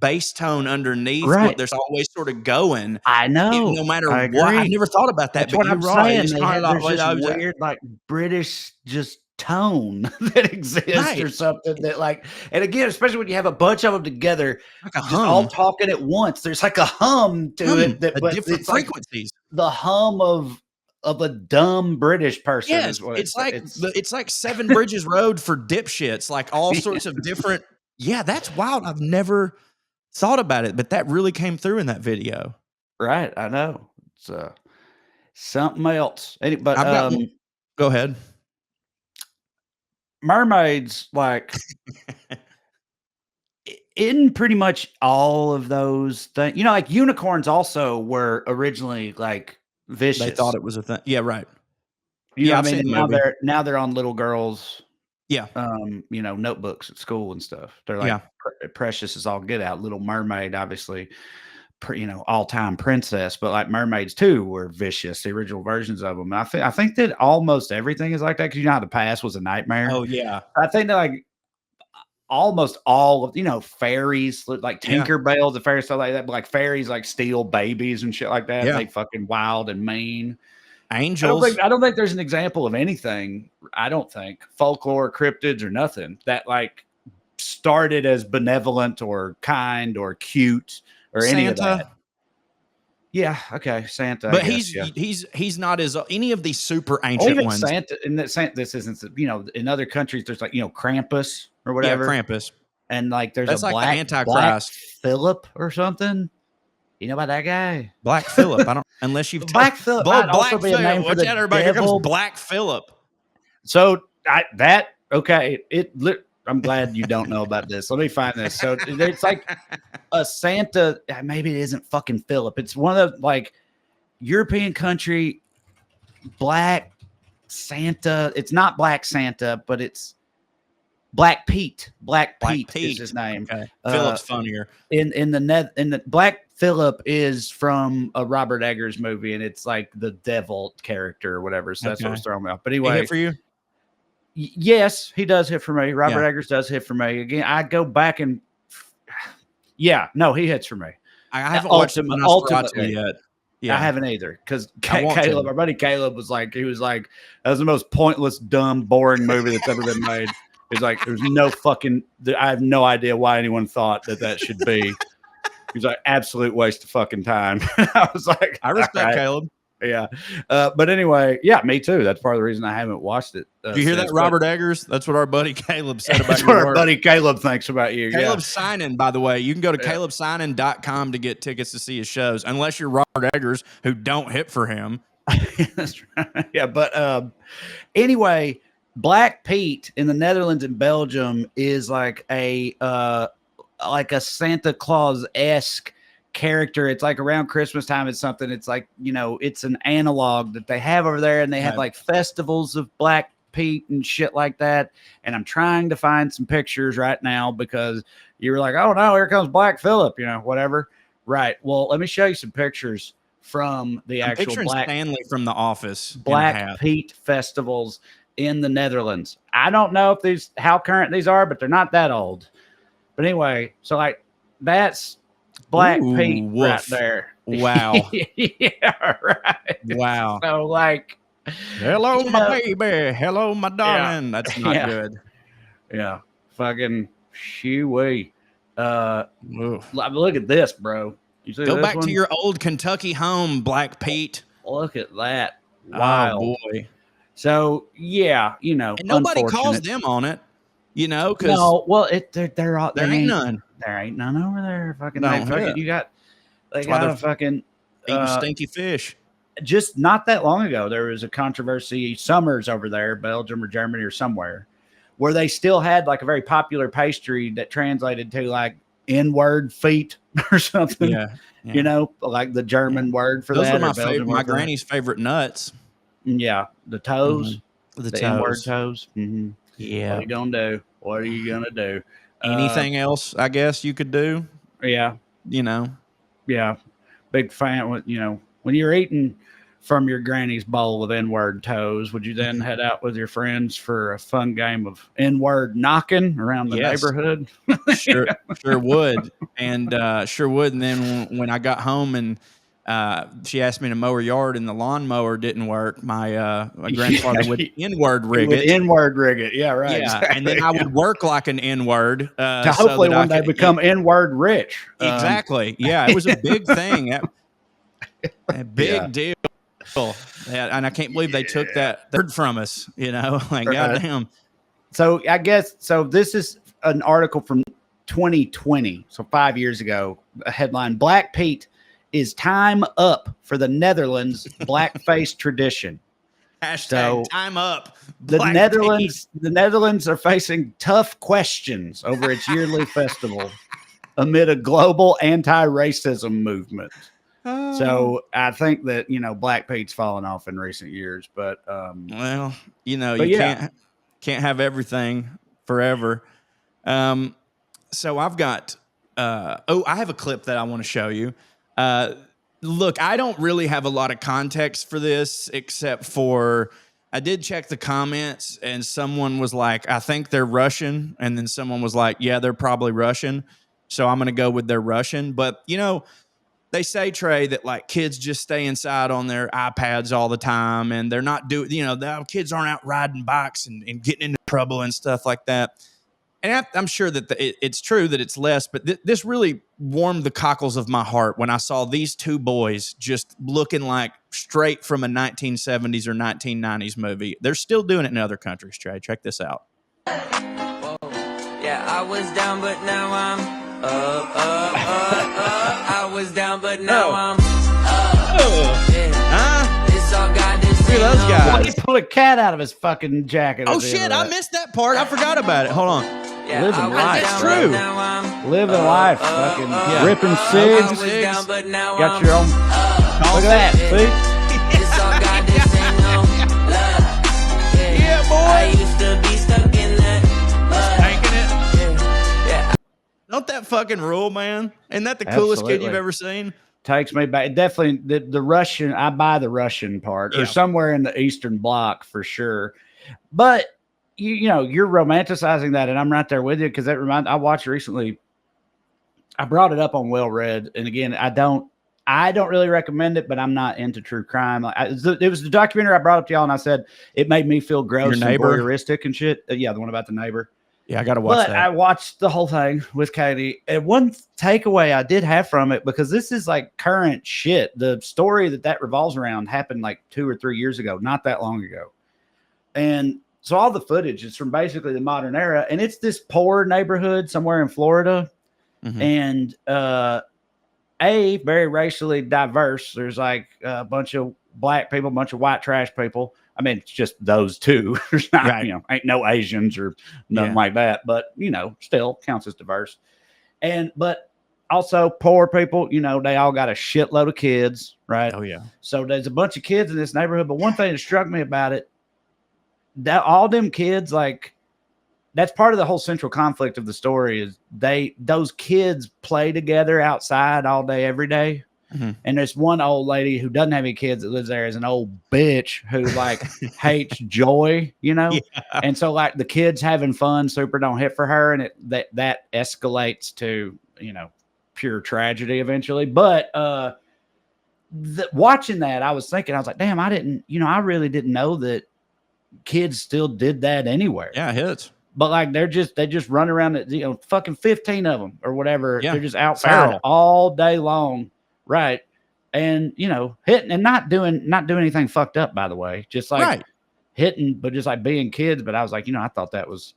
bass tone underneath what they're always sort of going. I know. No matter what, I never thought about that. That's but you're right. It's kind of like this weird, like British just tone that exists or something that like, and again, especially when you have a bunch of them together, like just all talking at once. There's like a hum to it that different frequencies. Like the hum of a dumb British person. Yes, it's like Seven Bridges Road for dipshits, like all sorts of different. Yeah, that's wild. I've never thought about it, but that really came through in that video. Right, I know. It's something else. But go ahead. Mermaids, like in pretty much all of those things, like unicorns also were originally like vicious. They thought it was a thing. Yeah, right. I mean, now they're on little girls. Yeah. Notebooks at school and stuff. They're like Precious is all get out. Little Mermaid, obviously, all-time princess, but like mermaids too were vicious, the original versions of them. And I think that almost everything is like that because how the past was a nightmare. Oh yeah. I think that like almost all of like Tinkerbell, the fairy stuff like that, but like fairies like steal babies and shit like that. They fucking wild and mean. Angels. I don't think there's an example of anything. I don't think folklore, cryptids, or nothing that like started as benevolent or kind or cute. Or Santa. Any of that. Yeah, okay, Santa. But he's not as any of these super ancient ones. Santa, and this isn't in other countries there's like Krampus or whatever. Yeah, Krampus. And like there's that's a like black, the Antichrist. Philip or something. You know about that guy? Black Philip. I don't unless you've Black Philip. Black also be a name for the everybody. Here comes Black Philip. So I'm glad you don't know about this. Let me find this. So it's like a Santa. Maybe it isn't fucking Philip. It's one of the like European country Black Santa. It's not Black Santa, but it's Black Pete. Black Pete is his name. Okay. Philip's funnier. In the Black Phillip is from a Robert Eggers movie, and it's like the devil character or whatever. So that's what was throwing me off. But anyway, He hit for you? Yes, he does hit for me. Robert Eggers does hit for me. Again, I go back and he hits for me. I haven't watched him ultimately yet. Yeah. I haven't either, because Caleb, our buddy Caleb, was like, that was the most pointless, dumb, boring movie that's ever been made. He's like, there's no fucking, I have no idea why anyone thought that should be. He's like, absolute waste of fucking time. I was like, I respect Caleb. Yeah. But anyway, yeah, me too. That's part of the reason I haven't watched it. Did you hear that, Robert Eggers? That's what our buddy Caleb said about That's what our buddy Caleb thinks about you. Caleb's signing, by the way. You can go to calebsigning.com to get tickets to see his shows, unless you're Robert Eggers, who don't hit for him. That's right. Yeah, but anyway, Black Pete in the Netherlands and Belgium is like a Santa Claus-esque character. It's like around Christmas time. It's something. It's like, it's an analog that they have over there, and they have like festivals of Black Pete and shit like that. And I'm trying to find some pictures right now, because you were like, oh no, here comes Black Phillip, whatever. Right. Well, let me show you some pictures from the actual Black Stanley from The Office. Black Pete festivals in the Netherlands. I don't know if how current these are, but they're not that old. But anyway, so like that's Black Pete right there. Wow. Yeah, right. Wow. So like, hello, my baby. Hello, my darling. Yeah. That's not good. Yeah. Fucking shoo-wee. Look at this, bro. You see Go this back one? to your old Kentucky home, Black Pete. Look at that. Wow. Oh, boy. So, yeah, and nobody calls them on it, because well, there ain't none. There ain't none over there. Fucking, they got a fucking eating stinky fish. Just not that long ago, there was a controversy, Summers over there, Belgium or Germany or somewhere, where they still had like a very popular pastry that translated to like N-word feet or something. Yeah. Like the German word for Those that. Those were my granny's favorite nuts. Yeah, the toes, the N-word toes. Mm-hmm. Yeah. What are you gonna do? What are you gonna do? Anything else? I guess you could do. Yeah. Yeah. Big fan. When you're eating from your granny's bowl of N-word toes, would you then head out with your friends for a fun game of N-word knocking around the neighborhood? Sure would. And sure would. And then when I got home and she asked me to mow her yard and the lawnmower didn't work, my grandfather would N-word rig it. N-word rig it. Yeah, right. Yeah. Exactly. And then I would work like an N-word. To hopefully one day become N-word rich. Exactly. Yeah. It was a big thing. A big deal. And I can't believe they took that word from us, like goddamn. So I guess, this is an article from 2020. So 5 years ago, a headline: Black Pete is time up for the Netherlands blackface tradition. Hashtag time up. The Netherlands are facing tough questions over its yearly festival amid a global anti-racism movement. So I think that, Black Pete's fallen off in recent years, but you can't have everything forever. So I've got I have a clip that I want to show you. Look, I don't really have a lot of context for this, except for I did check the comments and someone was like, I think they're Russian. And then someone was like, yeah, they're probably Russian. So I'm going to go with they're Russian. But, they say, Trae, that like kids just stay inside on their iPads all the time and they're not doing, the kids aren't out riding bikes and getting into trouble and stuff like that. And I'm sure that it's true that it's less, but this really warmed the cockles of my heart when I saw these two boys just looking like straight from a 1970s or 1990s movie. They're still doing it in other countries, Trae. Check this out. Whoa. Yeah, I was down, but now I'm up. I was down, but now I'm up. Yeah. It's all God this Look at those guys. Why he pulled a cat out of his fucking jacket? Oh, shit. I missed that part. I forgot about it. Hold on. Yeah, living life. That's true. Living life. Fucking ripping cigs. Got your own. Look at that. See? It's all God this ain't no love. Yeah, boy. I used to be stuck in that that fucking rule, man? Isn't that the coolest kid you've ever seen? Takes me back. Definitely the Russian. I buy the Russian part or somewhere in the Eastern Bloc for sure. But you know, you're romanticizing that, and I'm right there with you because that I watched recently. I brought it up on Well Read, and again, I don't really recommend it, but I'm not into true crime. It was the documentary I brought up to y'all, and I said it made me feel gross and voyeuristic and shit. Yeah, the one about the neighbor. Yeah, I got to watch that. I watched the whole thing with Katie. And one takeaway I did have from it, because this is like current shit. The story that revolves around happened like 2 or 3 years ago, not that long ago. And so all the footage is from basically the modern era. And it's this poor neighborhood somewhere in Florida. And very racially diverse. There's like a bunch of black people, a bunch of white trash people. I mean, it's just those two. There's not, ain't no Asians or nothing like that, but still counts as diverse. But also poor people, they all got a shitload of kids, right? Oh yeah. So there's a bunch of kids in this neighborhood. But one thing that struck me about it, that all them kids, like, that's part of the whole central conflict of the story is those kids play together outside all day, every day. And there's one old lady who doesn't have any kids that lives there as an old bitch who like hates joy, And so like the kids having fun super don't hit for her. And that escalates to, pure tragedy eventually. But watching that, I was like, damn, I really didn't know that kids still did that anywhere. Yeah, it hits. But like they just run around, fucking 15 of them or whatever. Yeah. They're just outside all day long. Right. And, hitting and not doing anything fucked up, by the way, just like hitting, but just like being kids. But I was like, I thought that was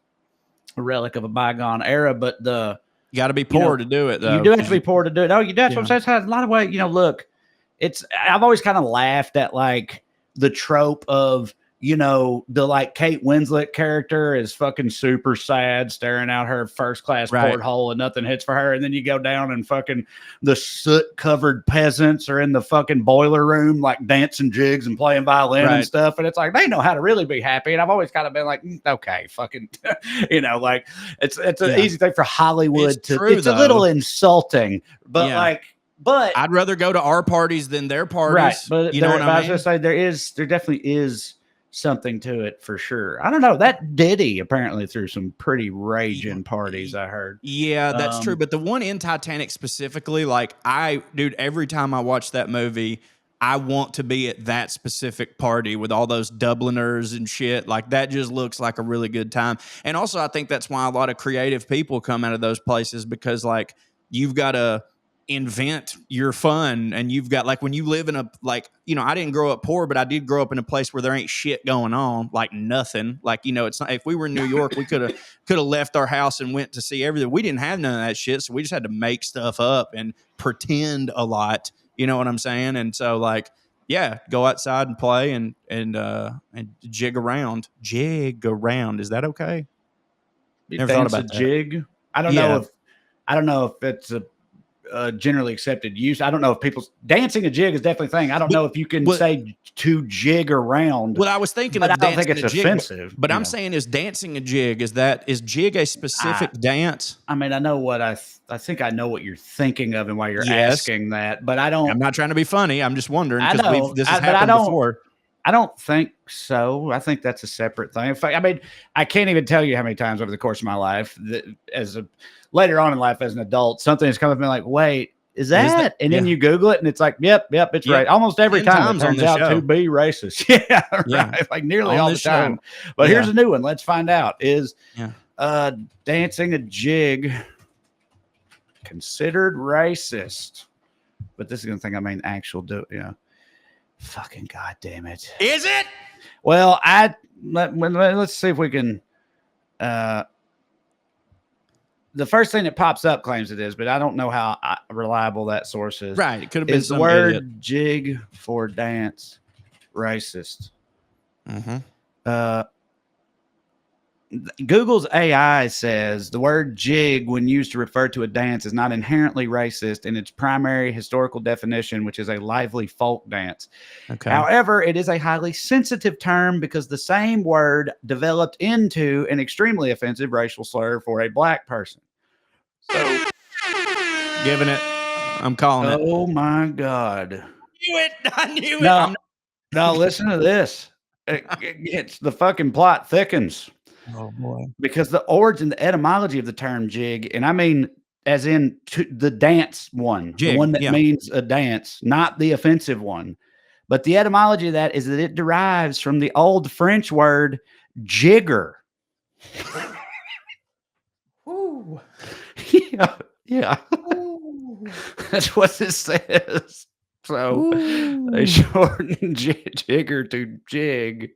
a relic of a bygone era, but you got to be poor to do it, though. You do have to be poor to do it. Oh, that's what I'm saying. A lot of ways, look, I've always kind of laughed at like the trope of, the like Kate Winslet character is fucking super sad, staring out her first class porthole and nothing hits for her. And then you go down and fucking the soot covered peasants are in the fucking boiler room, like dancing jigs and playing violin and stuff. And it's like, they know how to really be happy. And I've always kind of been like, okay, fucking, like it's an easy thing for Hollywood it's a little insulting, but but I'd rather go to our parties than their parties. Right. But you know what I mean? I was going to say there definitely is something to it for sure. I don't know. That Diddy apparently threw some pretty raging parties, I heard. Yeah, that's true. But the one in Titanic specifically, like every time I watch that movie, I want to be at that specific party with all those Dubliners and shit. Like that just looks like a really good time. And also I think that's why a lot of creative people come out of those places, because like you've got to invent your fun, and you've got like when you live in a I didn't grow up poor, but I did grow up in a place where there ain't shit going on, like nothing. Like it's not, if we were in New York, we could have left our house and went to see everything. We didn't have none of that shit, so we just had to make stuff up and pretend a lot. You know what I'm saying? And so like go outside and play and jig around. Is that okay? Never thought about jig. I don't know if it's a generally accepted use. I don't know if people's dancing a jig is definitely a thing. I don't know if you can say to jig around. Well, I was thinking but of I don't think it's offensive. But I'm saying is dancing a jig. Is jig a specific dance? I mean, I know what I think I know what you're thinking of and why you're asking that, but I don't. I'm not trying to be funny. I'm just wondering because this has happened before. I don't think so. I think that's a separate thing. In fact, I mean, I can't even tell you how many times over the course of my life that later on in life as an adult, something has come up and been like, wait, is that? And then you Google it and it's like, yep, it's right. Almost every time it turns out to be racist. Right. Like nearly all the time. But here's a new one. Let's find out. Is dancing a jig considered racist? But this is going to think I mean actual fucking goddamn it. Is it? Well, let's see if we can. The first thing that pops up claims it is, but I don't know how reliable that source is. Right. It could have been the word jig for dance racist. Google's AI says the word jig, when used to refer to a dance, is not inherently racist in its primary historical definition, which is a lively folk dance. Okay. However, it is a highly sensitive term because the same word developed into an extremely offensive racial slur for a black person. So Giving it. I'm calling it. Oh my God. I knew it. No, no, listen to this. It's the fucking plot thickens. Oh boy. Because the origin, the etymology of the term jig, and I mean as in the dance one, Jig, the one that means a dance, not the offensive one. But the etymology of that is that it derives from the old French word jigger. Ooh. Yeah. That's what it says. So they shortened jigger to jig.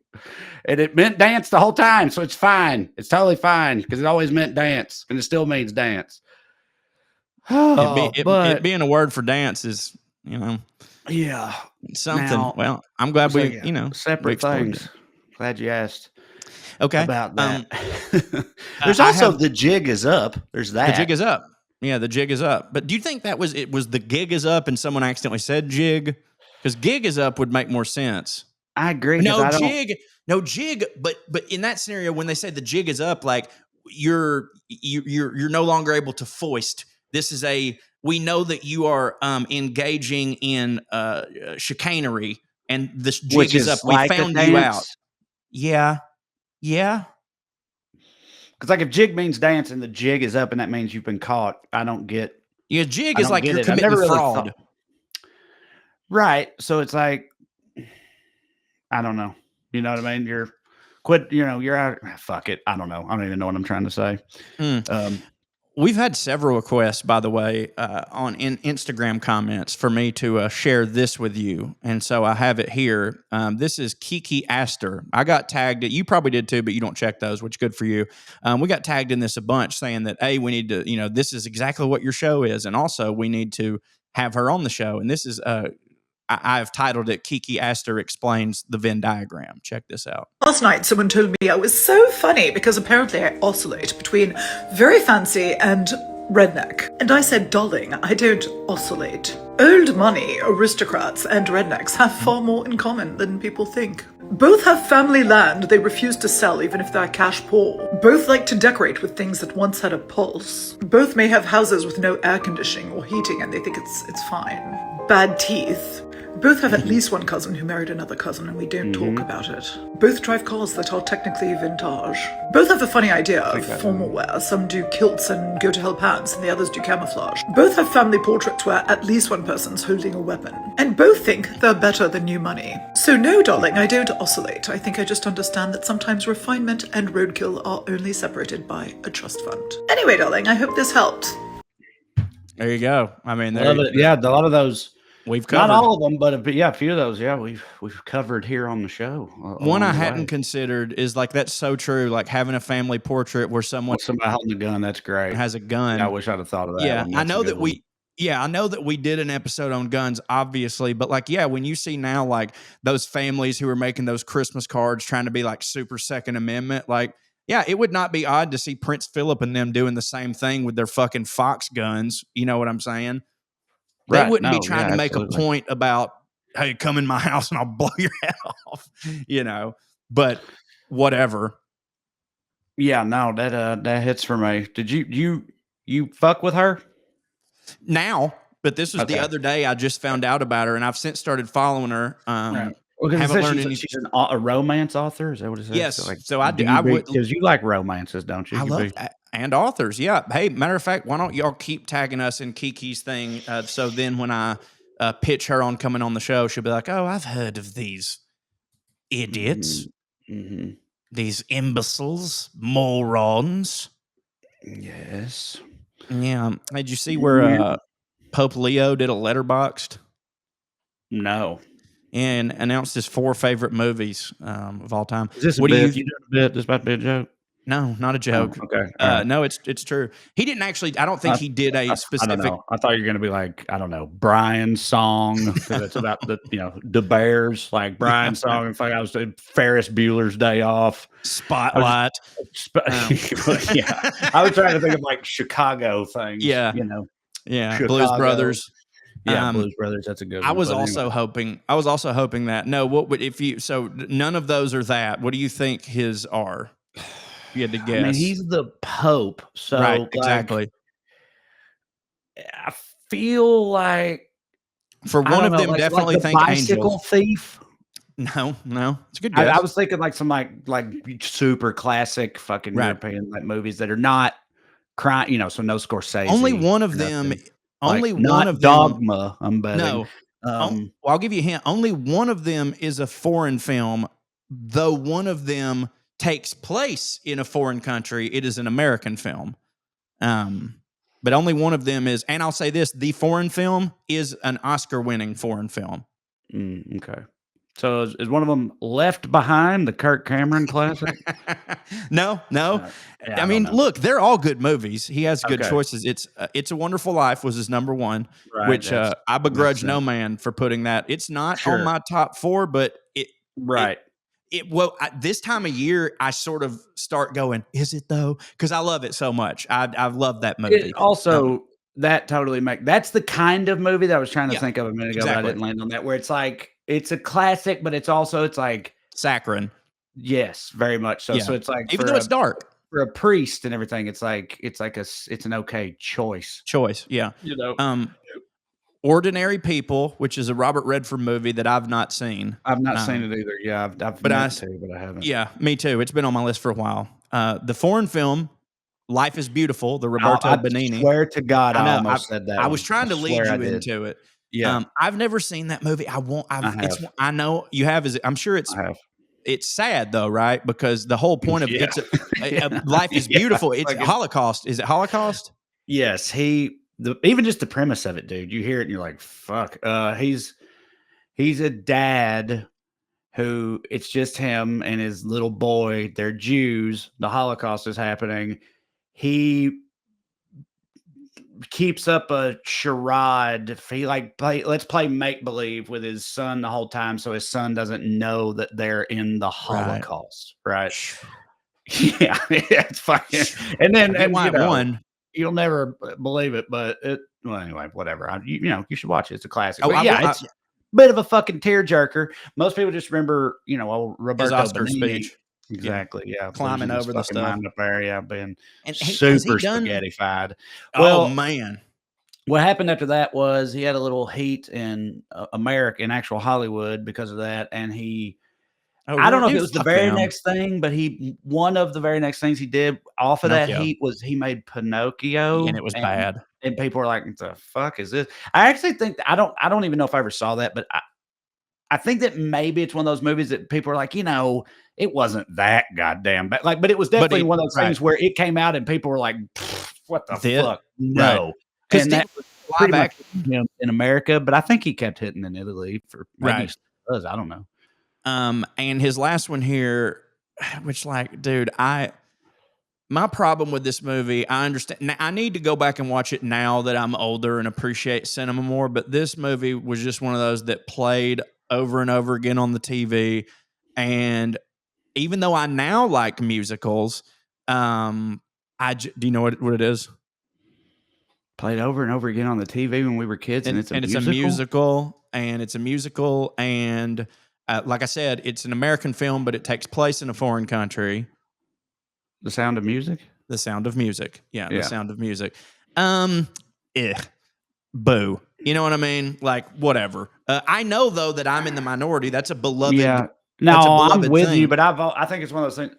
And it meant dance the whole time. So it's fine. It's totally fine because it always meant dance. And it still means dance. It being a word for dance is, yeah, something. Now, well, I'm glad separate things. Glad you asked. Okay. About that. There's also the jig is up. There's that. The jig is up. Yeah, the jig is up. But do you think it was the gig is up and someone accidentally said jig? Because gig is up would make more sense. I agree. No jig. But in that scenario, when they say the jig is up, like you're no longer able to foist. This is we know that you are engaging in chicanery, and this jig is up. We found you out. Yeah. Because like if jig means dance and the jig is up and that means you've been caught, I don't get. Yeah, jig is like you're committing fraud. Right. So it's like, I don't know. You know what I mean? You're out. Fuck it. I don't know. I don't even know what I'm trying to say. We've had several requests, by the way, in Instagram comments for me to share this with you. And so I have it here. This is Kiki Astor. I got tagged. You probably did too, but you don't check those, which is good for you. We got tagged in this a bunch saying that, hey, we need to, this is exactly what your show is. And also we need to have her on the show. And this is, I've titled it Kiki Astor Explains the Venn Diagram. Check this out. Last night, someone told me I was so funny because apparently I oscillate between very fancy and redneck. And I said, darling, I don't oscillate. Old money, aristocrats, and rednecks have far more in common than people think. Both have family land they refuse to sell even if they're cash poor. Both like to decorate with things that once had a pulse. Both may have houses with no air conditioning or heating and they think it's fine. Bad teeth. Both have at least one cousin who married another cousin and we don't talk about it. Both drive cars that are technically vintage. Both have a funny idea of formal wear. Some do kilts and go-to-hell pants and the others do camouflage. Both have family portraits where at least one person's holding a weapon. And both think they're better than new money. So no, darling, I don't oscillate. I think I just understand that sometimes refinement and roadkill are only separated by a trust fund. Anyway, darling, I hope this helped. There you go. I mean, yeah, a lot of those. We've covered. Not all of them, but a few of those. Yeah, we've covered here on the show. One I hadn't considered is like that's so true. Like having a family portrait where somebody holding a gun. That's great. Has a gun. Yeah, I wish I'd have thought of that. Yeah, I know that we. Yeah, I know that we did an episode on guns, obviously, but like, yeah, when you see now like those families who are making those Christmas cards trying to be like super Second Amendment, like, yeah, it would not be odd to see Prince Philip and them doing the same thing with their fucking Fox guns. You know what I'm saying? They wouldn't be trying to make a point about, hey, come in my house and I'll blow your head off, but whatever. Yeah, no, that hits for me. Did you fuck with her? Now, but this was the other day. I just found out about her and I've since started following her. Haven't learned anything. She's a romance author. Is that what it says? Yes. So I do. I would, because you like romances, don't you? I love and authors. Yeah. Hey, matter of fact, why don't y'all keep tagging us in Kiki's thing? So then when I pitch her on coming on the show, she'll be like, "Oh, I've heard of these idiots, these imbeciles, morons." Yes. Yeah. Did you see where Pope Leo did a letterboxd? No. And announced his 4 favorite movies of all time. Is this a bit? You doing a bit? This about to be a joke? No, not a joke. Oh, okay. Right. No, it's true. He didn't actually. I don't think he did a specific. I don't know. I thought you were going to be like, I don't know, Brian's song. It's about the Bears, like Brian's song. In fact, I was doing Ferris Bueller's Day Off. Spotlight. Yeah, I was trying to think of like Chicago things. Yeah, yeah, Chicago. Blues Brothers. Yeah, Blues Brothers. That's a good one. I was also hoping that. No, what would if you? So none of those are that. What do you think his are? You had to guess. I mean, he's the Pope, so right, exactly. I feel like For I one don't of know, them, like definitely the think bicycle Angel. thief. No, it's a good I guess. was thinking like some like super classic fucking Right. European like movies that are not crime, so no Scorsese. Only one of them. nothing. Only Like one not of them. Dogma. I'm betting. No. Well, I'll give you a hint. Only one of them is a foreign film, though one of them takes place in a foreign country. It is an American film. But only one of them is, and I'll say this: the foreign film is an Oscar-winning foreign film. Okay. So is one of them Left Behind, the Kirk Cameron classic? No. Yeah, I mean, look, they're all good movies. He has good Okay. choices. It's a Wonderful Life was his number one, Right, which I begrudge makes no sense. man for putting that. It's not Sure. on my top 4, but Right. this time of year, I sort of start going, is it though? Because I love it so much. I love that movie. It also, that totally that's the kind of movie that I was trying to think of a minute ago, but I didn't land on that, where it's like, it's a classic, but it's like saccharine. Yes, very much so. Yeah. So it's like, even though it's dark, for a priest and everything, it's an okay choice. Yeah. Ordinary People, which is a Robert Redford movie that I've not seen. I've not seen it either. Yeah, I've meant to, but I haven't. Yeah, me too. It's been on my list for a while. The foreign film, Life is Beautiful, the Roberto Benigni. I swear to God, I almost said that. I was trying to lead you into it. Yeah. I've never seen that movie. I know you have. I'm sure it's. I have. It's sad though, right? Because the whole point of it's Life is Beautiful. It's Holocaust. Is it Holocaust? Yes. Even just the premise of it, dude. You hear it and you're like, "Fuck." He's a dad who, it's just him and his little boy. They're Jews. The Holocaust is happening. He keeps up a charade. Let's play make believe with his son the whole time, so his son doesn't know that they're in the Holocaust, right? Yeah, it's fucking. And then you'll never believe it, but anyway, whatever. You should watch it. It's a classic. It's a bit of a fucking tearjerker. Most people just remember, Roberto Oscar Benigni. speech. Exactly. Yeah. Climbing over the stuff. Up there, yeah, being and super spaghetti-fied. Well, man. What happened after that was he had a little heat in America, in actual Hollywood, because of that. And I don't know if it was the very next thing, but one of the very next things he did off of that heat was he made Pinocchio. And it was bad. And people were like, "What the fuck is this?" I actually think I don't even know if I ever saw that, but I think that maybe it's one of those movies that people are like, it wasn't that goddamn bad. But it was definitely one of those things where it came out and people were like, "What the fuck?" No, because that was pretty much in America, but I think he kept hitting in Italy for maybe he does. I don't know. And his last one here, which, dude, my problem with this movie, I understand. Now, I need to go back and watch it now that I'm older and appreciate cinema more. But this movie was just one of those that played over and over again on the TV. And even though I now like musicals, do you know what it is? Played over and over again on the TV when we were kids, and it's a musical, and like I said, it's an American film, but it takes place in a foreign country. The Sound of Music? The Sound of Music. Yeah, The Sound of Music. Boo. You know what I mean? Like, whatever. I know, though, that I'm in the minority. That's a beloved. Yeah. No, I'm with you, but I think it's one of those things.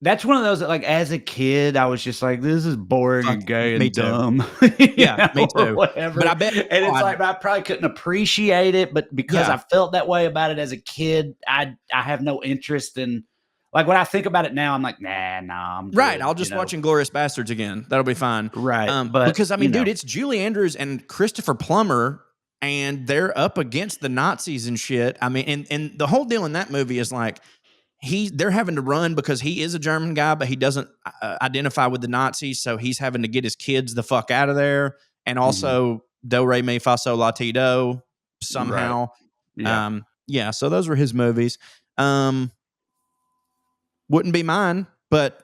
That's one of those that, like, as a kid, I was just like, this is boring and gay and dumb. Yeah, me too. Whatever. But I bet. And it's like, I probably couldn't appreciate it, but because I felt that way about it as a kid, I have no interest in. Like, when I think about it now, I'm like, nah, I'm good, right. I'll just watch Inglourious Bastards again. That'll be fine. Right. But because, I mean, dude, it's Julie Andrews and Christopher Plummer, and they're up against the Nazis and shit. I mean, and the whole deal in that movie is like, they're having to run because he is a German guy, but he doesn't identify with the Nazis. So he's having to get his kids the fuck out of there. And also Do, Re, Mi, Fa, Sol, La, Ti, Do somehow. Right. Yeah. So those were his movies. Wouldn't be mine, but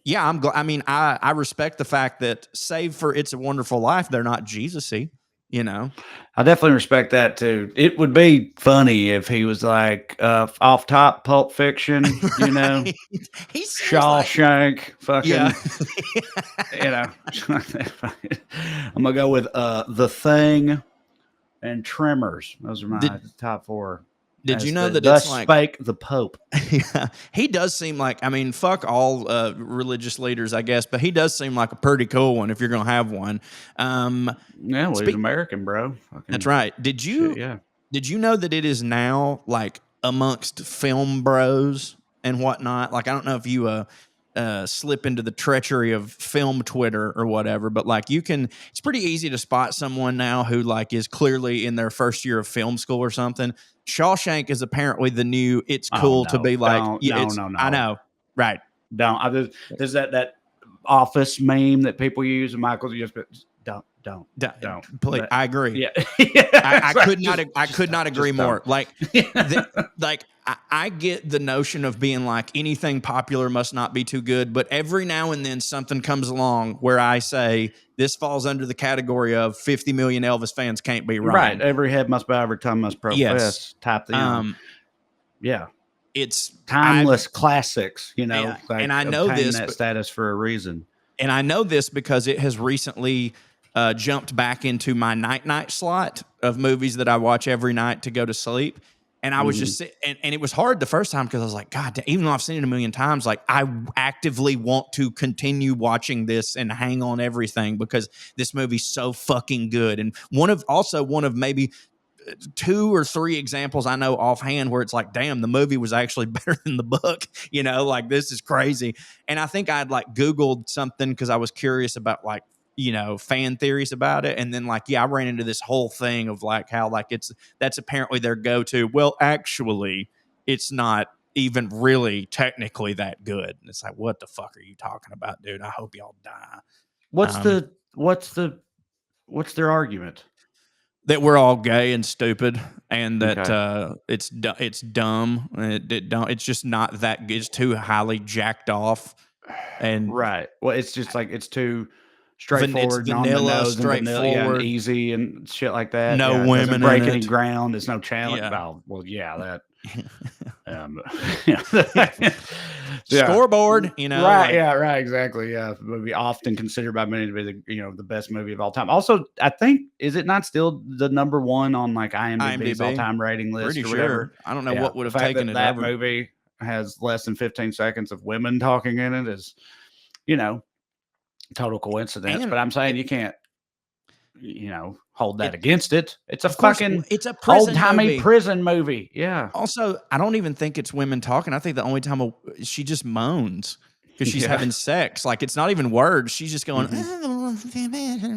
yeah, I'm glad. I mean, I respect the fact that, save for It's a Wonderful Life, they're not Jesus-y. You know, I definitely respect that too. It would be funny if he was like off top Pulp Fiction, you know, he seems Shawshank, fucking, yeah. you know. I'm gonna go with The Thing and Tremors. Those are my top 4. Did you know that thus it's like spake the Pope? Yeah, he does seem like, I mean, fuck all religious leaders, I guess, but he does seem like a pretty cool one if you're gonna have one. Yeah, well, he's American, bro. Fucking that's right. Did you know that it is now like amongst film bros and whatnot? Like, I don't know if you slip into the treachery of film Twitter or whatever, but like it's pretty easy to spot someone now who like is clearly in their first year of film school or something. Shawshank is apparently the new. It's cool to be like. No. I know, right? There's that Office meme that people use, and Michael just don't. Please, I agree. Yeah, I could not agree more. Like, I get the notion of being like anything popular must not be too good, but every now and then something comes along where I say this falls under the category of 50 million Elvis fans can't be wrong. Right. Every head must bow, every tongue must profess. Yes. Type the yeah. It's timeless classics, you know. And I know this that status for a reason. And I know this because it has recently jumped back into my night slot of movies that I watch every night to go to sleep. And I was just and it was hard the first time because I was like, God, even though I've seen it a million times, like I actively want to continue watching this and hang on everything because this movie's so fucking good. And one of maybe 2 or 3 examples I know offhand where it's like, damn, the movie was actually better than the book, you know, like this is crazy. And I think I'd like Googled something because I was curious about like, you know, fan theories about it. And then like, I ran into this whole thing of like how like that's apparently their go-to. Well, actually, it's not even really technically that good. And it's like, what the fuck are you talking about, dude? I hope y'all die. What's their argument? That we're all gay and stupid, and that it's dumb. It's just not that. It's too highly jacked off, and right. Well, it's just like it's too straightforward, vanilla, straightforward, and easy, and shit like that. No women break in any it. ground. It's no challenge. Yeah. Oh, well, yeah, that. Scoreboard, you know, right? Yeah, right, exactly. Yeah, movie often considered by many to be the best movie of all time. Also, I think is it not still the number 1 on like IMDb's all-time rating list? Pretty or sure. whatever? I don't know what would have taken it. That movie has less than 15 seconds of women talking in it is, total coincidence. But I'm saying you can't, hold that against it. It's it's a old-timey prison movie. Yeah. Also, I don't even think it's women talking. I think the only time she just moans because she's having sex. Like it's not even words. She's just going,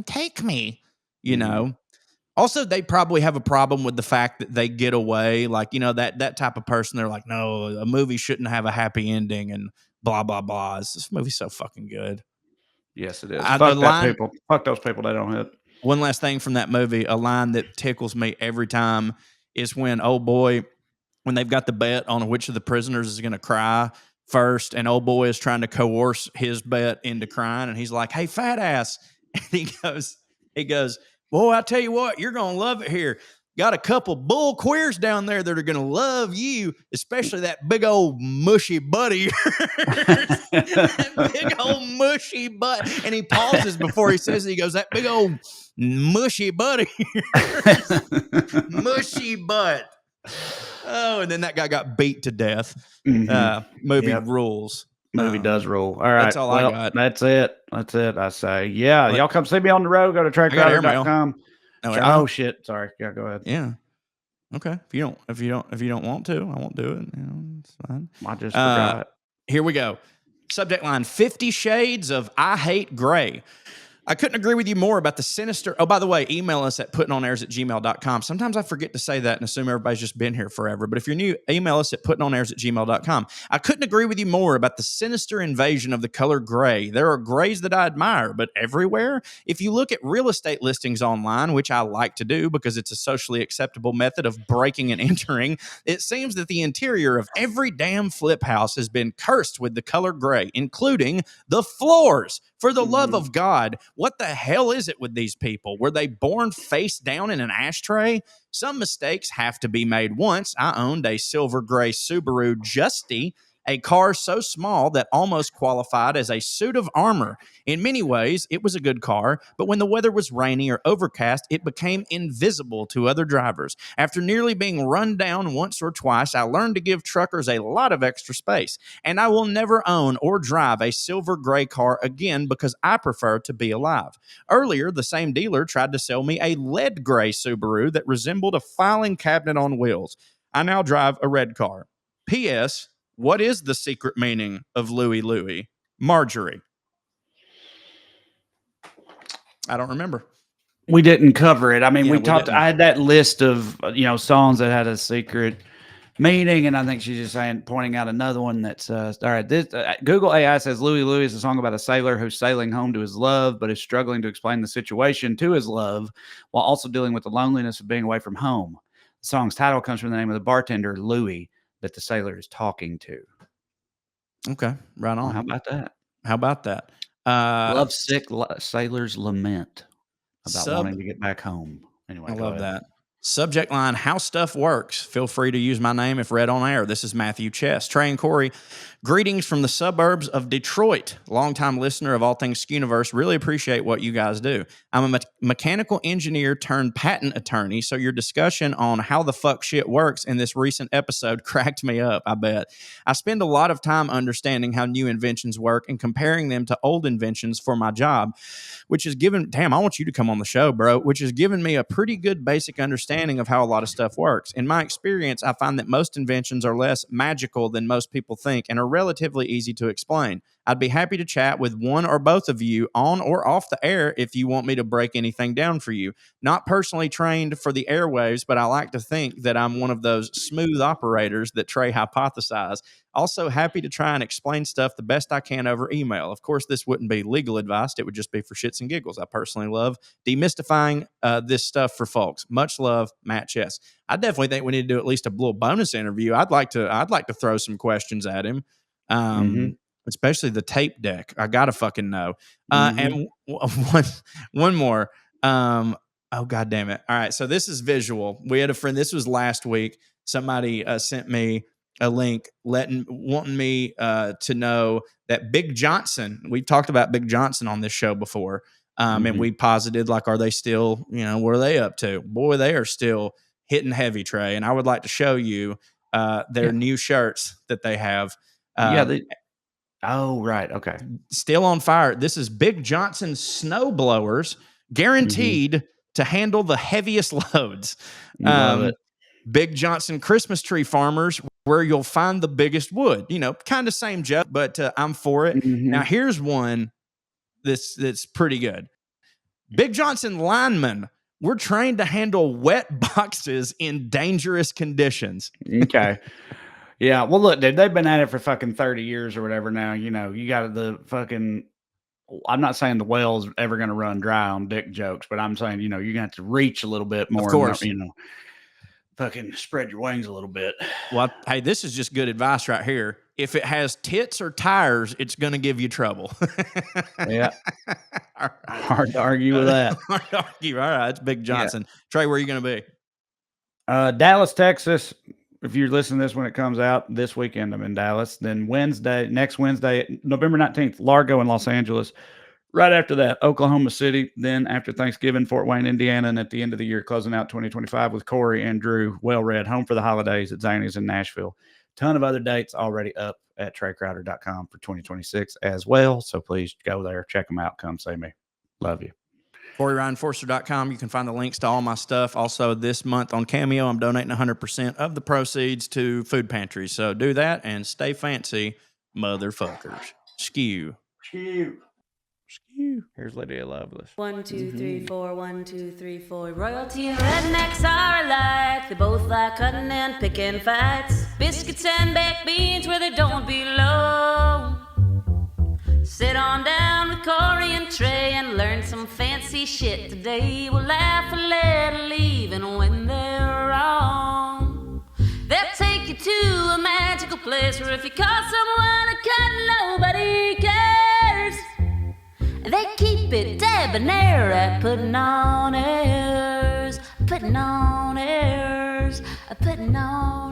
take me, you know. Also, they probably have a problem with the fact that they get away. Like, that type of person, they're like, no, a movie shouldn't have a happy ending and blah, blah, blah. This movie's so fucking good. Yes, it is. Fuck those people they don't hit. One last thing from that movie, a line that tickles me every time is when when they've got the bet on which of the prisoners is going to cry first, and old boy is trying to coerce his bet into crying, and he's like, hey, fat ass. And he goes, boy, I tell you what, you're going to love it here. Got a couple bull queers down there that are going to love you, especially that big old mushy butt of yours. That big old mushy butt. And he pauses before he says it. He goes, that big old mushy butt of yours. Mushy butt. Oh, and then that guy got beat to death. Movie rules. Movie does rule. All right. That's all I got. That's it. I say. Yeah. Y'all come see me on the road. Go to trackrider.com. Oh shit! Sorry. Yeah, go ahead. Yeah. Okay. If you don't want to, I won't do it. It's fine. I just forgot. Here we go. Subject line: 50 Shades of I Hate Gray. I couldn't agree with you more about the sinister. Oh, by the way, email us at puttingonairs@gmail.com. Sometimes I forget to say that and assume everybody's just been here forever. But if you're new, email us at puttingonairs@gmail.com. I couldn't agree with you more about the sinister invasion of the color gray. There are grays that I admire, but everywhere. If you look at real estate listings online, which I like to do because it's a socially acceptable method of breaking and entering, it seems that the interior of every damn flip house has been cursed with the color gray, including the floors. For the love of God, what the hell is it with these people? Were they born face down in an ashtray? Some mistakes have to be made once. I owned a silver gray Subaru Justy, a car so small that almost qualified as a suit of armor. In many ways, it was a good car, but when the weather was rainy or overcast, it became invisible to other drivers. After nearly being run down once or twice, I learned to give truckers a lot of extra space, and I will never own or drive a silver gray car again because I prefer to be alive. Earlier, the same dealer tried to sell me a lead gray Subaru that resembled a filing cabinet on wheels. I now drive a red car. P.S. What is the secret meaning of Louie Louie? Marjorie. I don't remember. We didn't cover it. I mean, we talked. Didn't. I had that list of songs that had a secret meaning, and I think she's just pointing out another one that's all right. This Google AI says Louie Louie is a song about a sailor who's sailing home to his love, but is struggling to explain the situation to his love while also dealing with the loneliness of being away from home. The song's title comes from the name of the bartender Louie that the sailor is talking to. Okay, right on. Well, how about that? Lovesick sailors lament about wanting to get back home. Anyway, I love that. Subject line, how stuff works. Feel free to use my name if read on air. This is Matthew Chess. Trae and Corey, greetings from the suburbs of Detroit. Longtime listener of All Things Skewniverse. Really appreciate what you guys do. I'm a mechanical engineer turned patent attorney, so your discussion on how the fuck shit works in this recent episode cracked me up, I bet. I spend a lot of time understanding how new inventions work and comparing them to old inventions for my job, which has given, damn, I want you to come on the show, bro, which has given me a pretty good basic understanding of how a lot of stuff works. In my experience, I find that most inventions are less magical than most people think and are relatively easy to explain. I'd be happy to chat with one or both of you on or off the air if you want me to break anything down for you. Not personally trained for the airwaves, but I like to think that I'm one of those smooth operators that Trae hypothesized. Also happy to try and explain stuff the best I can over email. Of course, this wouldn't be legal advice. It would just be for shits and giggles. I personally love demystifying this stuff for folks. Much love, Matt Chess. I definitely think we need to do at least a little bonus interview. I'd like to throw some questions at him. Especially the tape deck. I gotta fucking know. And one more. Oh, God damn it. All right. So this is visual. We had a friend, this was last week. Somebody sent me a link wanting me to know that Big Johnson, we've talked about Big Johnson on this show before. And we posited, like, are they still, what are they up to? Boy, they are still hitting heavy, Trae. And I would like to show you their new shirts that they have. Oh, right. Okay. Still on fire. This is Big Johnson snow blowers, guaranteed to handle the heaviest loads. Love it. Big Johnson Christmas tree farmers, where you'll find the biggest wood. Kind of same joke, but I'm for it. Now, here's one that's pretty good. Big Johnson linemen, we're trained to handle wet boxes in dangerous conditions. Okay. Yeah, well, look, dude, they've been at it for fucking 30 years or whatever now. You got the fucking, I'm not saying the well's ever going to run dry on dick jokes, but I'm saying, you're going to have to reach a little bit more. Of course. Fucking spread your wings a little bit. Well, hey, this is just good advice right here. If it has tits or tires, it's going to give you trouble. Yeah. Right. Hard to argue with that. Hard to argue. All right, it's Big Johnson. Yeah. Trae, where are you going to be? Dallas, Texas. If you're listening to this when it comes out this weekend, I'm in Dallas. Then next Wednesday, November 19th, Largo in Los Angeles. Right after that, Oklahoma City. Then after Thanksgiving, Fort Wayne, Indiana. And at the end of the year, closing out 2025 with Corey and Drew. Well read. Home for the holidays at Zany's in Nashville. Ton of other dates already up at TraeCrowder.com for 2026 as well. So please go there, check them out. Come see me. Love you. CoreyRyanForrester.com. You can find the links to all my stuff. Also, this month on Cameo, I'm donating 100% of the proceeds to food pantries. So do that and stay fancy, motherfuckers. Skew. Here's Lydia Lovelace. 1, 2, 3, 4. 1, 2, 3, 4. Royalty and rednecks are alike. They both like cutting and picking fights. Biscuits and baked beans where they don't belong. Sit on down with Corey and Trae and learn some fancy shit today. We'll laugh a little even when they're wrong. They'll take you to a magical place where if you call someone a cunt, nobody cares. They keep it debonair at putting on airs, putting on airs, putting on